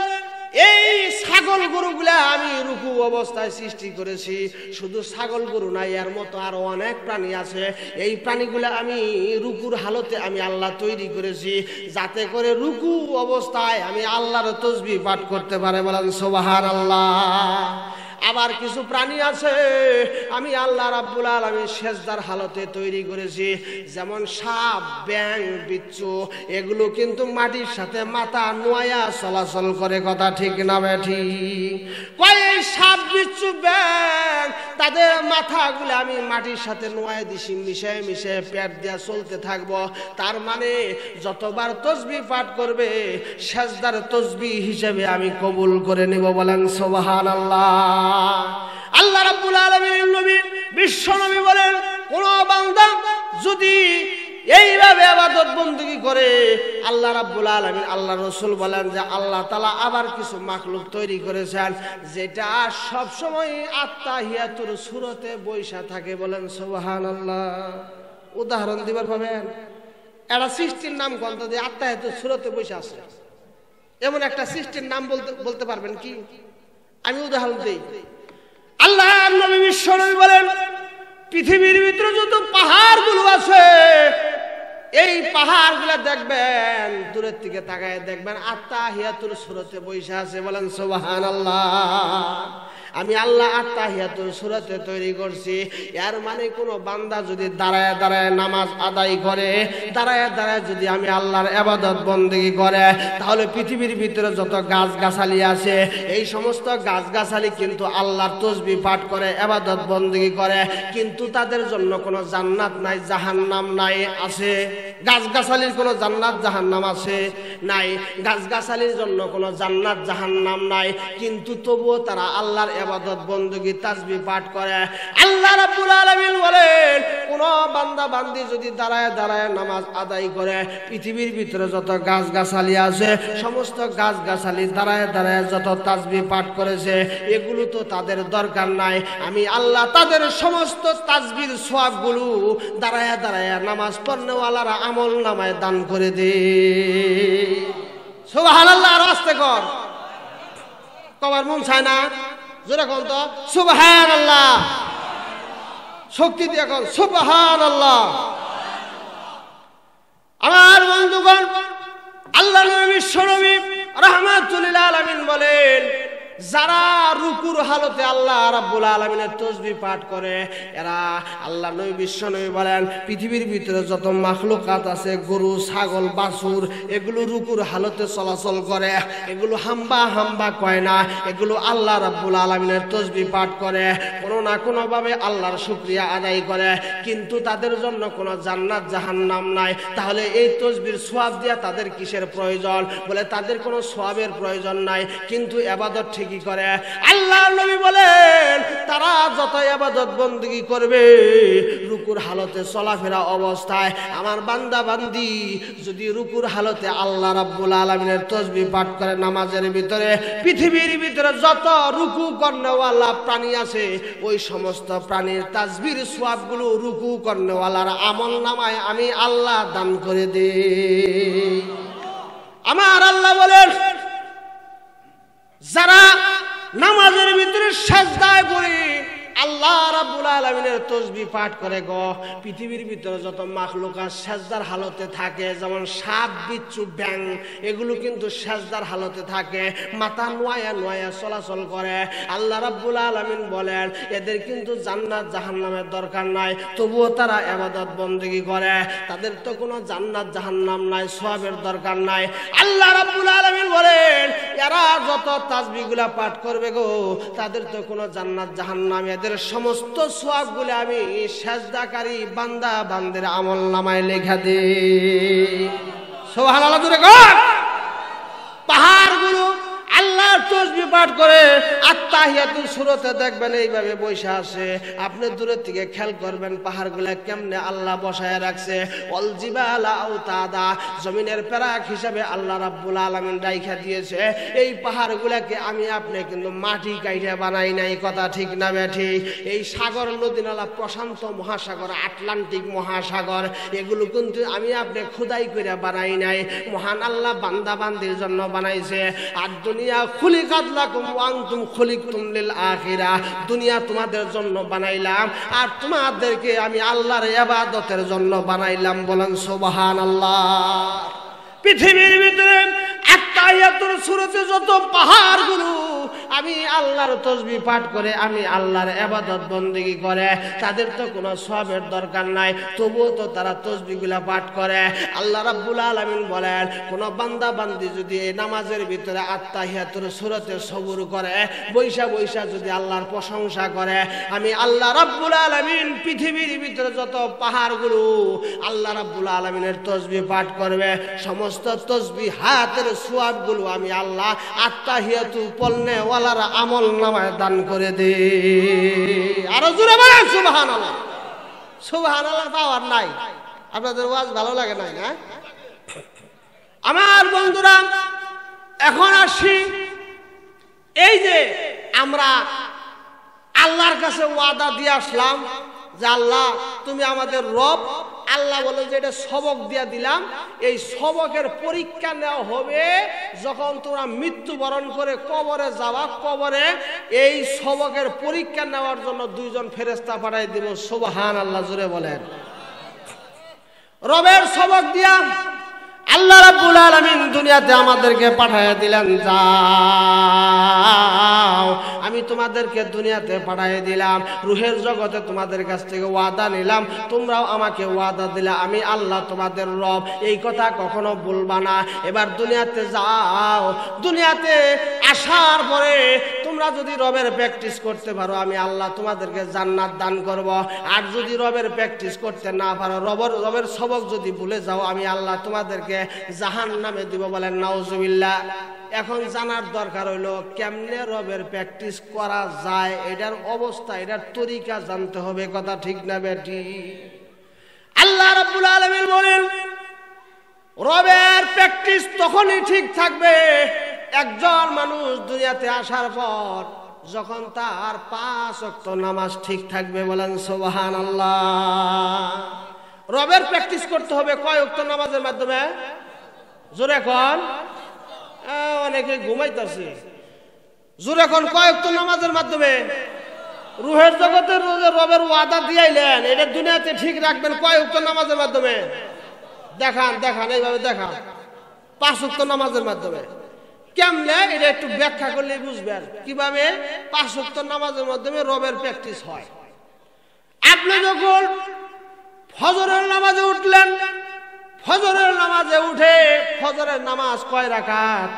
এই ছাগল গরুগুলা আমি রুকু অবস্থায় সৃষ্টি করেছি। শুধু ছাগল গরু নাই, এর মতো আরো অনেক প্রাণী আছে। এই প্রাণীগুলা আমি রুকুর হালতে আমি আল্লাহ তৈরি করেছি, যাতে করে রুকু অবস্থায় আমি আল্লাহর তাসবিহ পাঠ করতে পারে। বলেন সুবহানাল্লাহ। আবার কিছু প্রাণী আছে আমি আল্লাহ রাব্বুল আলামিন সেজদার হালতে তৈরি করেছি। যেমন সাপ, ব্যাং, বিচ্ছু, এগুলো কিন্তু মাটির সাথে মাথা নোয়া চলাচল করে। কথা ঠিক না বেঠি? কয় এই সাপ, বিচ্ছু, ব্যাং, তাদের মাথাগুলো আমি মাটির সাথে নোয়া দিছি, মিশে মিশে পেট দিয়া চলতে থাকবো। তার মানে যতবার তাসবিহ পাঠ করবে সেজদার তাসবিহ হিসেবে আমি কবুল করে নেব। বলেন সুবহানাল্লাহ। আল্লাহ রাব্বুল আলামিনের নবী বিশ্ব নবী বলেন, কোন বান্দা যদি এইভাবে ইবাদত বندگی করে, আল্লাহ রাব্বুল আলামিন, আল্লাহ রাসূল বলেন যে আল্লাহ তাআলা আবার কিছু মাখলুক তৈরি করেছেন যেটা সব সময় আত্তাহিয়াতুর সূরতে বৈশা থাকে। বলেন সুবহানাল্লাহ। উদাহরণ দিবার পাবেন? এটা সৃষ্টির নাম কোনটা যে আত্তাহিয়াতুর সূরতে বৈশা আছে? এমন একটা সৃষ্টির নাম বলতে পারবেন কি? আমি উদাহরণ দেই। আল্লাহ নবী বিশ্ব নবী বলেন, পৃথিবীর ভিতরে যত পাহাড়গুলো আছে এই পাহাড়গুলো দেখবেন, দূরের থেকে তাকায় দেখবেন আত্তাহিয়াতুল সূরাতে বৈশা আছে, বলেন সুবহানাল্লাহ। আমি আল্লাহ আত্তাহিয়াতুল সূরাতে তৈরি করছি। এর মানে কোনো বান্দা যদি দাঁড়ায় দাঁড়ায় নামাজ আদায় করে, দাঁড়ায় দাঁড়ায় যদি আমি আল্লাহর ইবাদত বন্দেগী করে, তাহলে পৃথিবীর ভিতরে যত গাছগাছালি আছে এই সমস্ত গাছগাছালি কিন্তু আল্লাহর তাসবিহ পাঠ করে, ইবাদত বন্দেগী করে, কিন্তু তাদের জন্য কোনো জান্নাত নাই, জাহান্নাম নাই। আছে গাছগাছালির কোনো জান্নাত জাহান্নাম আছে? নাই। গাছগাছালির জন্য কোনো জান্নাত জাহান্নাম নাই, কিন্তু তবুও তারা আল্লাহর ইবাদত বন্দেগী তাসবিহ পাঠ করে। আল্লাহ রাব্বুল আলামিন বলেন, কোন বান্দা বান্দি যদি দাঁড়ায় দাঁড়ায় নামাজ আদায় করে, পৃথিবীর ভিতরে যত গাছগাছালি আছে সমস্ত গাছগাছালি দাঁড়ায় দাঁড়ায় যত তাসবিহ পাঠ করেছে, এগুলো তো তাদের দরকার নাই। আমি আল্লাহ তাদের সমস্ত তাসবিহর সওয়াবগুলো দাঁড়ায় দাঁড়ায় নামাজ পড়নেওয়ালারা আমল নামায় দান করে দে। সুবহানাল্লাহ। আর আস্তে কর, কবার মন চায় না? জোরে কর তো সুবহানাল্লাহ। শক্তি দিয়ে কর সুবহানাল্লাহ। আমার বন্ধুগণ, আল্লাহ নবী বিশ্বনবী রাহমাতুল লিল আলামিন বলেন, যারা রুকুর হালতে আল্লাহ রাব্বুল আলামিনের তাসবিহ পাঠ করে, এরা আল্লাহ নবী বিশ্বনবী বলেন পৃথিবীর ভিতরে যত মাখলুকাত আছে, গরু ছাগল বাছুর, এগুলো রুকুর হালতে চলাচল করে, এগুলো হাম্বা হাম্বা কয় না, এগুলো আল্লাহ রাব্বুল আলামিনের তাসবিহ পাঠ করে, কোনো না কোনো ভাবে আল্লাহর শুকরিয়া আদায় করে, কিন্তু তাদের জন্য কোনো জান্নাত জাহান্নাম নাই। তাহলে এই তাসবিহর সওয়াব দিয়া তাদের কিসের প্রয়োজন? বলে তাদের কোনো সওয়াবের প্রয়োজন নাই, কিন্তু ইবাদত ঠিক কি করে। আল্লাহ নবী বলেন, তারা যত ইবাদত বন্দেগী করবে রুকুর হালতে চলাফেরা অবস্থায়, আমার বান্দা বান্দি যদি রুকুর হালতে আল্লাহ রাব্বুল আলামিনের তাসবিহ পাঠ করে নামাজের ভিতরে, পৃথিবীর ভিতরে যত রুকু করনেওয়ালা প্রাণী আছে ওই সমস্ত প্রাণীর তাসবিহর সওয়াবগুলো রুকু করনেওয়ালার আমল নামায় আমি আল্লাহ দান করে দেই। আমার আল্লাহ বলেন, যারা নামাজের ভিতরে সাজদায় পড়ে আল্লাহ রাব্বুল আলামিনের তাসবিহ পাঠ করে গো, পৃথিবীর ভিতরে যত মাখলুকাত সাজদার হালতে থাকে, যেমন সাপ বিচ্ছু ব্যাং, এগুলো কিন্তু সাজদার হালতে থাকে, মাথা নোয়া নোয়া চলাচল করে। আল্লাহ রাব্বুল আলামিন বলেন, এদের কিন্তু জান্নাত জাহান্নামের দরকার নাই, তবুও তারা ইবাদত বন্দেগী করে, তাদের তো কোনো জান্নাত জাহান্নাম নাই, সওয়াবের দরকার নাই। আল্লাহ রাব্বুল আলামিন বলেন, এরা যত তাসবিহগুলা পাঠ করবে গো, তাদের তো কোনো জান্নাত জাহান্নাম, এদের সমস্ত সওয়াবগুলো আমি সাজদাকারী বান্দা বান্দের আমল নামায় লেখা দেই। সুবহানাল্লাহ। জোরে কর। পাহাড়গুলো আল্লাহর তাসবিহ পাঠ করে আত্তাহিয়াতুল সূরাতে দেখবেন এইভাবে বসে আছে। আপনি দূরের থেকে খেয়াল করবেন পাহাড়গুলা কেমনে আল্লাহ বসায় রাখছে। অল জিবালা আওতাদা, জমিনের পেরাক হিসাবে আল্লাহ রাব্বুল আলামিন রাইখা দিয়েছে। এই পাহাড়গুলাকে আমি আপনি কিন্তু মাটি কাইটা বানাই নাই, কথা ঠিক না বেঠি? এই সাগর নদী নালা, প্রশান্ত মহাসাগর, আটলান্টিক মহাসাগর, এগুলো কিন্তু আমি আপনি খোদাই করে বানাই নাই, মহান আল্লাহ বান্দা বান্দির জন্য বানাইছে। আর দুনিয়া খুলিকাত লাকুম ওয়া আনতুম খুলিকতুম লিল আখিরাহ, দুনিয়া তোমাদের জন্য বানাইলাম আর তোমাদেরকে আমি আল্লাহর ইবাদতের জন্য বানাইলাম। বলেন সুবহানাল্লাহ। পৃথিবীর ভিতরে আত্তাহিয়াতুল সূরাতে যত পাহাড়গুলো আমি আল্লাহর তাসবিহ পাঠ করে, আমি আল্লাহর ইবাদত বন্দেগী করে, তাদের তো কোনো সওয়াবের দরকার নাই, তবুও তো তারা তাসবিহগুলা পাঠ করে। আল্লাহ রাব্বুল আলামিন বলেন, কোন বান্দা বান্দি যদি এই নামাজের ভিতরে আত্তাহিয়াতুল সূরাতে সবুর করে, বৈশা বৈশা যদি আল্লাহর প্রশংসা করে, আমি আল্লাহ রাব্বুল আলামিন পৃথিবীর ভিতরে যত পাহাড়গুলো আল্লাহ রাব্বুল আলামিনের তাসবিহ পাঠ করবে, সমস্ত তাসবিহাতের সওয়াবগুলো আমি আল্লাহ আত্তাহিয়াতু পড়নে ওয়ালার আমল নামায় দান করে দে। আরো জোরে বলেন সুবহানাল্লাহ। সুবহানাল্লাহ পাওয়ার নাই। আপনাদের ওয়াজ ভালো লাগে নাই না? আমার বন্ধুরা, এখন আসি, এই যে আমরা আল্লাহর কাছে ওয়াদা দিয়ে আসলাম যে আল্লাহ তুমি আমাদের রব। আল্লাহ বলে যে এটা সবক দিয়া দিলাম, এই সবকের পরীক্ষা নেওয়া হবে যখন তোমরা মৃত্যুবরণ করে কবরে যাওয়া। কবরে এই সবকের পরীক্ষা নেওয়ার জন্য দুইজন ফেরেশতা পাঠাই দিব। সুবহানাল্লাহ। জোরে বলেন। রবের সবক দিয়া আল্লাহ রাব্বুল আলামিন দুনিয়াতে আমাদেরকে পাঠিয়ে দিলেন, যাও আমি তোমাদেরকে দুনিয়াতে পাঠিয়ে দিলাম, রূহের জগতে তোমাদের কাছ থেকে ওয়াদা নিলাম, তোমরাও আমাকে ওয়াদা দিলে, আমি আল্লাহ তোমাদের রব, এই কথা কখনো ভুলবা না। এবার দুনিয়াতে যাও, দুনিয়াতে আসার পরে তোমরা যদি রবের প্র্যাকটিস করতে পারো আমি আল্লাহ তোমাদেরকে জান্নাত দান করব, আর যদি রবের প্র্যাকটিস করতে না পারো, রবের সবক যদি ভুলে যাও আমি আল্লাহ তোমাদেরকে জাহান্নামে দিব। বলেন নাউজুবিল্লাহ। এখন জানার দরকার হইলো কেমনে রবের প্র্যাকটিস করা যায়, এটার অবস্থা, এটার তরিকা জানতে হবে। কথা ঠিক না বেটি? আল্লাহ রাব্বুল আলামিন বলেন রবের প্র্যাকটিস তখনই ঠিক থাকবে একজন মানুষ দুনিয়াতে আসার পর যখন তার 5 ওয়াক্ত নামাজ ঠিক থাকবে। বলেন সুবহানাল্লাহ। রবের প্র্যাকটিস করতে হবে কয় ওয়াক্ত নামাজের মাধ্যমে? জোরে কোন। অনেকে ঘুমাইতেছে। জোরে কোন, কয় ওয়াক্ত নামাজের মাধ্যমে? রূহের জগতে রবের ওয়াদা দিয়াইলেন, এটা দুনিয়াতে ঠিক রাখবেন কয় ওয়াক্ত নামাজের মাধ্যমে? দেখান দেখান, এইভাবে দেখান। 5 ওয়াক্ত নামাজের মাধ্যমে। কেমনে এটা একটু ব্যাখ্যা করলে বুঝবেন কিভাবে 5 ওয়াক্ত নামাজের মাধ্যমে রবের প্র্যাকটিস হয়। আপনি যখন ফজরের নামাজে উঠলেন, ফজরের নামাজে উঠে ফজরের নামাজ কয় রাকাত?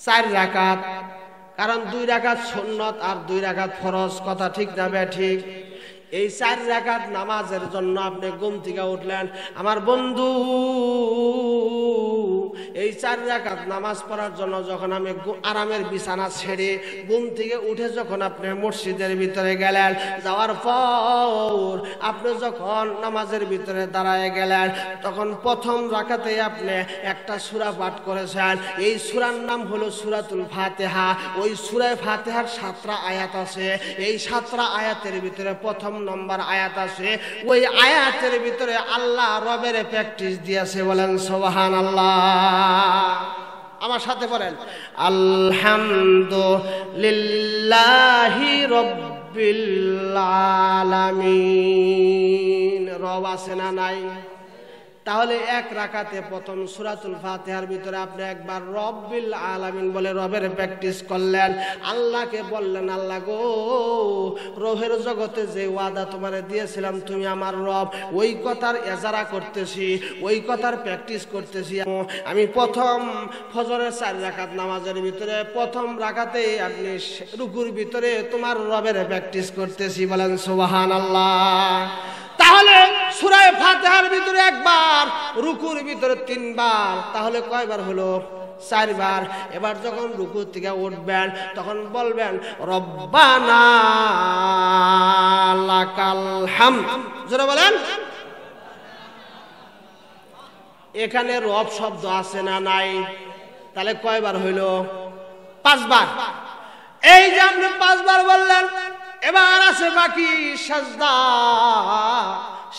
4 রাকাত। কারণ 2 রাকাত সুন্নত আর 2 রাকাত ফরজ। কথা ঠিক না ঠিক? এই 4 রাকাত নামাজের জন্য আপনি ঘুম থেকে উঠলেন, আমার বন্ধু এই 4 রাকাত নামাজ পড়ার জন্য যখন আমি আরামের বিছানা ছেড়ে ঘুম থেকে উঠে যখন আপনি মসজিদের ভিতরে গেলেন, যাওয়ার পর আপনি যখন নামাজের ভিতরে দাঁড়ায় গেলেন, তখন প্রথম রাকাতে আপনি একটা সূরা পাঠ করেছেন। এই সূরার নাম হলো সূরাতুল ফাতিহা। ওই সূরা ফাতিহার 7টা আয়াত আছে। এই 7টা আয়াতের ভিতরে প্রথম নম্বর আয়াত আছে, ওই আয়াতের ভিতরে আল্লাহ রবের প্র্যাকটিস দিয়েছে। বলেন সুবহানাল্লাহ। আমার সাথে পড়েন, আলহামদুলিল্লাহি রাব্বিল আলামিন। রব আছে না নাই? তাহলে 1 রাকাতে প্রথম সূরাতুল ফাতিহার ভিতরে আপনি একবার রব্বিল আলামিন বলে রবের প্র্যাকটিস করলেন। আল্লাহকে বললেন, আল্লাহ গো, রবের জগতে যে ওয়াদা তোমারে দিয়েছিলাম তুমি আমার রব, ওই কথার এজারা করতেছি, ওই কথার প্র্যাকটিস করতেছি। আমি প্রথম ফজরের 4 রাকাত নামাজের ভিতরে প্রথম রাকাতে আপনি রুকুর ভিতরে তোমার রবের প্র্যাকটিস করতেছি। বলেন সুবহানাল্লাহ। তাহলে সূরা ফাতিহার ভিতরে একবার, রুকুর ভিতরে 3 বার, তাহলে কয়বার হলো? 4 বার। এবার যখন রুকু থেকে উঠবেন তখন বলবেন রব্বানা লাকাল হামদ। জোরে বলেন। এখানে রব শব্দ আছে না নাই? তাহলে কয়বার হইল? 5 বার। এই যে আপনি 5 বার বললেন, এবার আছে বাকি সাজদা।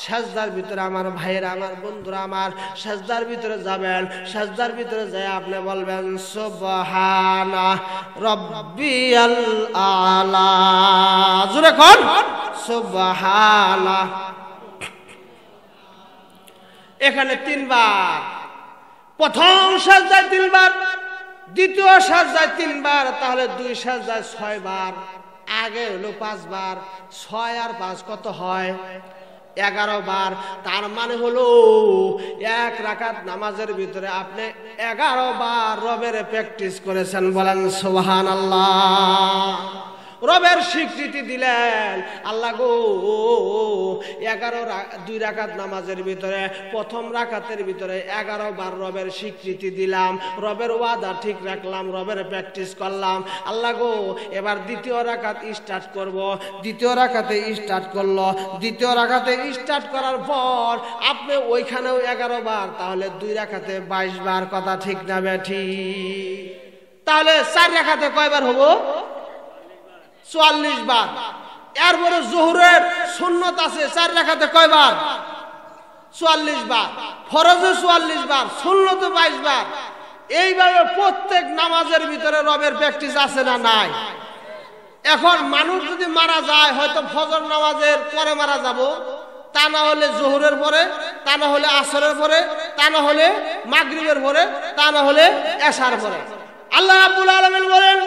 সাজদার ভিতরে আমার ভাইয়েরা, আমার বন্ধুরা, আমার সাজদার ভিতরে যাবেন। সাজদার ভিতরে যায় আপনি বলবেন সুবহানা রাব্বিয়াল আলা। জোরে কোন, সুবহানা। এখানে 3 বার। প্রথম সাজদায় 3 বার, দ্বিতীয় সাজদায় 3 বার, তাহলে 2 সাজদায় 6 বার। আগে হলো 5 বার। 6 আর 5 কত হয়? 11 বার। তার মানে হলো 1 রাকাত নামাজের ভিতরে আপনি 11 বার রবের প্র্যাকটিস করেছেন। বলেন সুবহানাল্লাহ। রবের স্বীকৃতি দিলেন, আল্লাহ গো, 2 রাকাত নামাজের ভিতরে প্রথম রাকাতের ভিতরে 11 বার রবের স্বীকৃতি দিলাম, রবের ওয়াদা ঠিক রাখলাম, রবের প্র্যাকটিস করলাম। আল্লাহ গো, এবার দ্বিতীয় রাকাত স্টার্ট করব। দ্বিতীয় রাকাতে স্টার্ট করলো। দ্বিতীয় রাকাতে স্টার্ট করার পর আপনি ওইখানেও 11 বার, তাহলে 2 রাকাতে 22 বার। কথা ঠিক না বেঠি? তাহলে 4 রাকাতে কয়বার হবো? 44 বার। এরপরে জোহরের সুন্নত আছে 4 রাকাতে কয়বার? 44 বার। ফরজে 44 বার, সুন্নতে 22 বার। এইভাবে প্রত্যেক নামাজের ভিতরে রবের প্র্যাকটিস আছে না নাই? এখন মানুষ যদি মারা যায়, হয়তো ফজর নামাজের পরে মারা যাব, তা না হলে জোহরের পরে, তা না হলে আসরের পরে, তা না হলে মাগরিবের পরে, তা না হলে এশার পরে। আল্লাহ রাব্বুল আলামিন বলেন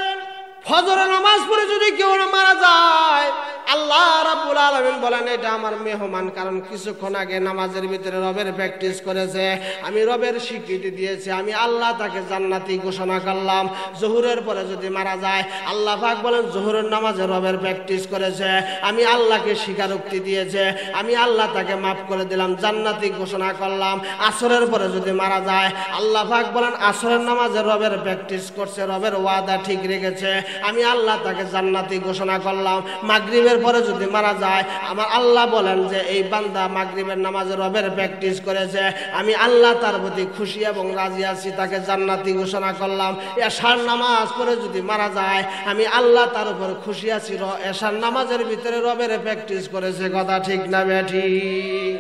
ফজরের নামাজ পড়ে যদি কেউ মারা যায়, আল্লাহ রাব্বুল আলামিন বলেন এটা আমার মেহমান, কারণ কিছুক্ষণ আগে নামাজের ভিতরে রবের প্র্যাকটিস করেছে, আমি রবের স্বীকৃতি দিয়েছি, আমি আল্লাহ তাকে জান্নাতি ঘোষণা করলাম। জোহরের পরে যদি মারা যায়, আল্লাহ পাক বলেন জোহরের নামাজে রবের প্র্যাকটিস করেছে, আমি আল্লাহকে স্বীকারোক্তি দিয়েছে, আমি আল্লাহ তাকে মাফ করে দিলাম, জান্নাতি ঘোষণা করলাম। আসরের পরে যদি মারা যায়, আল্লাহ পাক বলেন আসরের নামাজে রবের প্র্যাকটিস করছে, রবের ওয়াদা ঠিক রেখেছে, আমি আল্লাহ তাকে জান্নাতি ঘোষণা করলাম। মাগরিবের পরে যদি মারা যায়, আমার আল্লাহ বলেন যে এই বান্দা মাগরিবের নামাজে রবের প্র্যাকটিস করেছে, আমি আল্লাহ তার প্রতি খুশি এবং রাজি আছি, তাকে জান্নাতি ঘোষণা করলাম। এশার নামাজ পড়ে যদি মারা যায়, আমি আল্লাহ তার উপর খুশি আছি, এশার নামাজের ভিতরে রবের প্র্যাকটিস করেছে। কথা ঠিক না বেঠিক?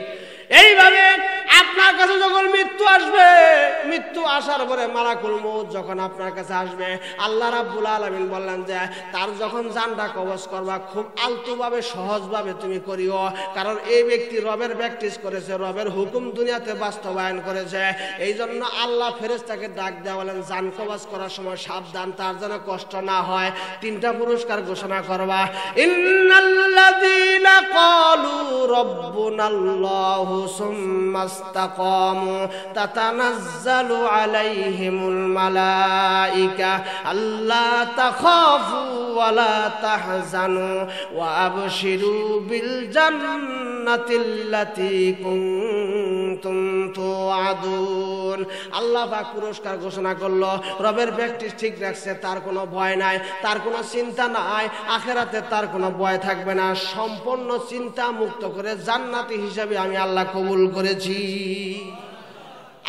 এইভাবে আপনার কাছে যখন মৃত্যু আসবে, মৃত্যু আসার পরে মালাকুল মউত যখন আপনার কাছে আসবে, আল্লাহ রাব্বুল আলামিন বললেন যে তার যখন জানটা কবজ করবা খুব আলতোভাবে সহজভাবে তুমি করিও, কারণ এই ব্যক্তি রবের প্র্যাকটিস করেছে, রবের হুকুম দুনিয়াতে বাস্তবায়ন করেছে। এই জন্য আল্লাহ ফেরেশতাকে ডাক দেয়া বলেন জান কবজ করার সময় সাবধান, তার যেন কষ্ট না হয়। তিনটা পুরস্কার ঘোষণা করবা, ইন্নাল্লাযীনা ক্বালু রাব্বুনাল্লাহু সুম্মা ইসতাকামু তাতানাজ্জালু আলাইহিমুল মালাইকা আল্লা তাখাফু ওয়া লা তাহজানু ওয়া আবশিরু বিল জান্নাতিল্লাতী কুনতুম তুআদুন। আল্লাহ পাক পুরস্কার ঘোষণা করলো, রবের প্র্যাকটিস ঠিক রাখছে, তার কোনো ভয় নাই, তার কোনো চিন্তা নাই, আখিরাতে তার কোনো ভয় থাকবে না, সম্পূর্ণ চিন্তা মুক্ত করে জান্নাতি হিসেবে আমি আল্লাহ কবুল করেছি।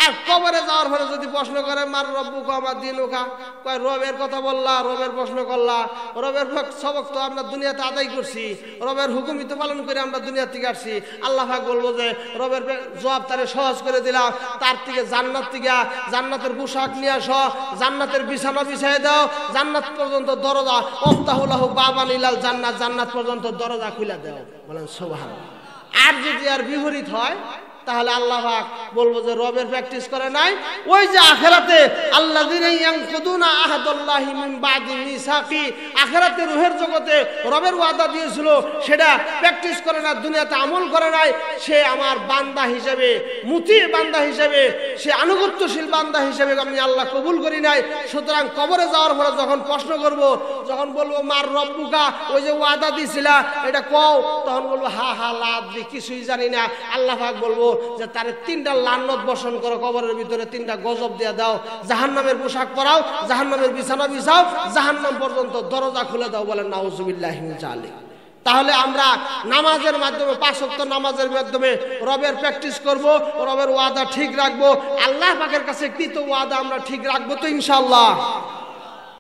আর কবরে যাওয়ার পরে যদি প্রশ্ন করে মার রব্বুকা আমার দিনুকা, কয় রবের কথা বললা, রবের প্রশ্ন করলা, রবের সবক তো আমরা দুনিয়াতে আদায় করছি, রবের হুকুমই তো পালন করে আমরা দুনিয়া থেকে আসছি। আল্লাহ পাক বলবো যে রবের জবাব তারে সহজ করে দিলাম, তার থেকে জান্নাত থেকে জান্নাতের পোশাক নিয়ে আসো, জান্নাতের বিছানা বিছাই দাও, জান্নাত পর্যন্ত দরজা ওফতাহুলাহু বাবান ইলাল জান্নাত, জান্নাত পর্যন্ত দরজা খুলে দাও। বলেন সুবহানাল্লাহ। আর যদি আর বিপরীত হয়, তাহলে আল্লাহ পাক বলবো যে রবের প্র্যাকটিস করে নাই, ওই যে আখিরাতে আল্লাযীনা ইয়ানকুদুনা আহাদাল্লাহি মিন বাদি মিসাকি, আখিরাতে রূহের জগতে রবের ওয়াদা দিয়েছিল সেটা প্র্যাকটিস করে না, দুনিয়াতে আমল করে নাই, সে আমার বান্দা হিসেবে, মুতি বান্দা হিসেবে, সে আনুগত্যশীল বান্দা হিসেবে আমি আল্লাহ কবুল করি নাই। সুতরাং কবরে যাওয়ার পরে যখন প্রশ্ন করব, যখন বলবো মার রব্বুকা, ওই যে ওয়াদা দিছিলা এটা কও, তখন বলবো হা হা লা আদরি, কিছুই জানি না। আল্লাহ পাক বলবো যে তারে তিনটা লানত বর্ষণ করো, কবরের ভিতরে তিনটা গজব দিয়ে দাও, জাহান্নামের পোশাক পরাও, জাহান্নামের বিছানা বিছাও, জাহান্নাম পর্যন্ত দরজা খুলে দাও। বলেন নাউজুবিল্লাহি মিন যালিক। তাহলে আমরা নামাজের মাধ্যমে, 5 ওয়াক্ত নামাজের মাধ্যমে রবের প্র্যাকটিস করব, রবের ওয়াদা ঠিক রাখবো, আল্লাহ পাকের কাছে কৃত ওয়াদা আমরা ঠিক রাখবো তো ইনশাআল্লাহ।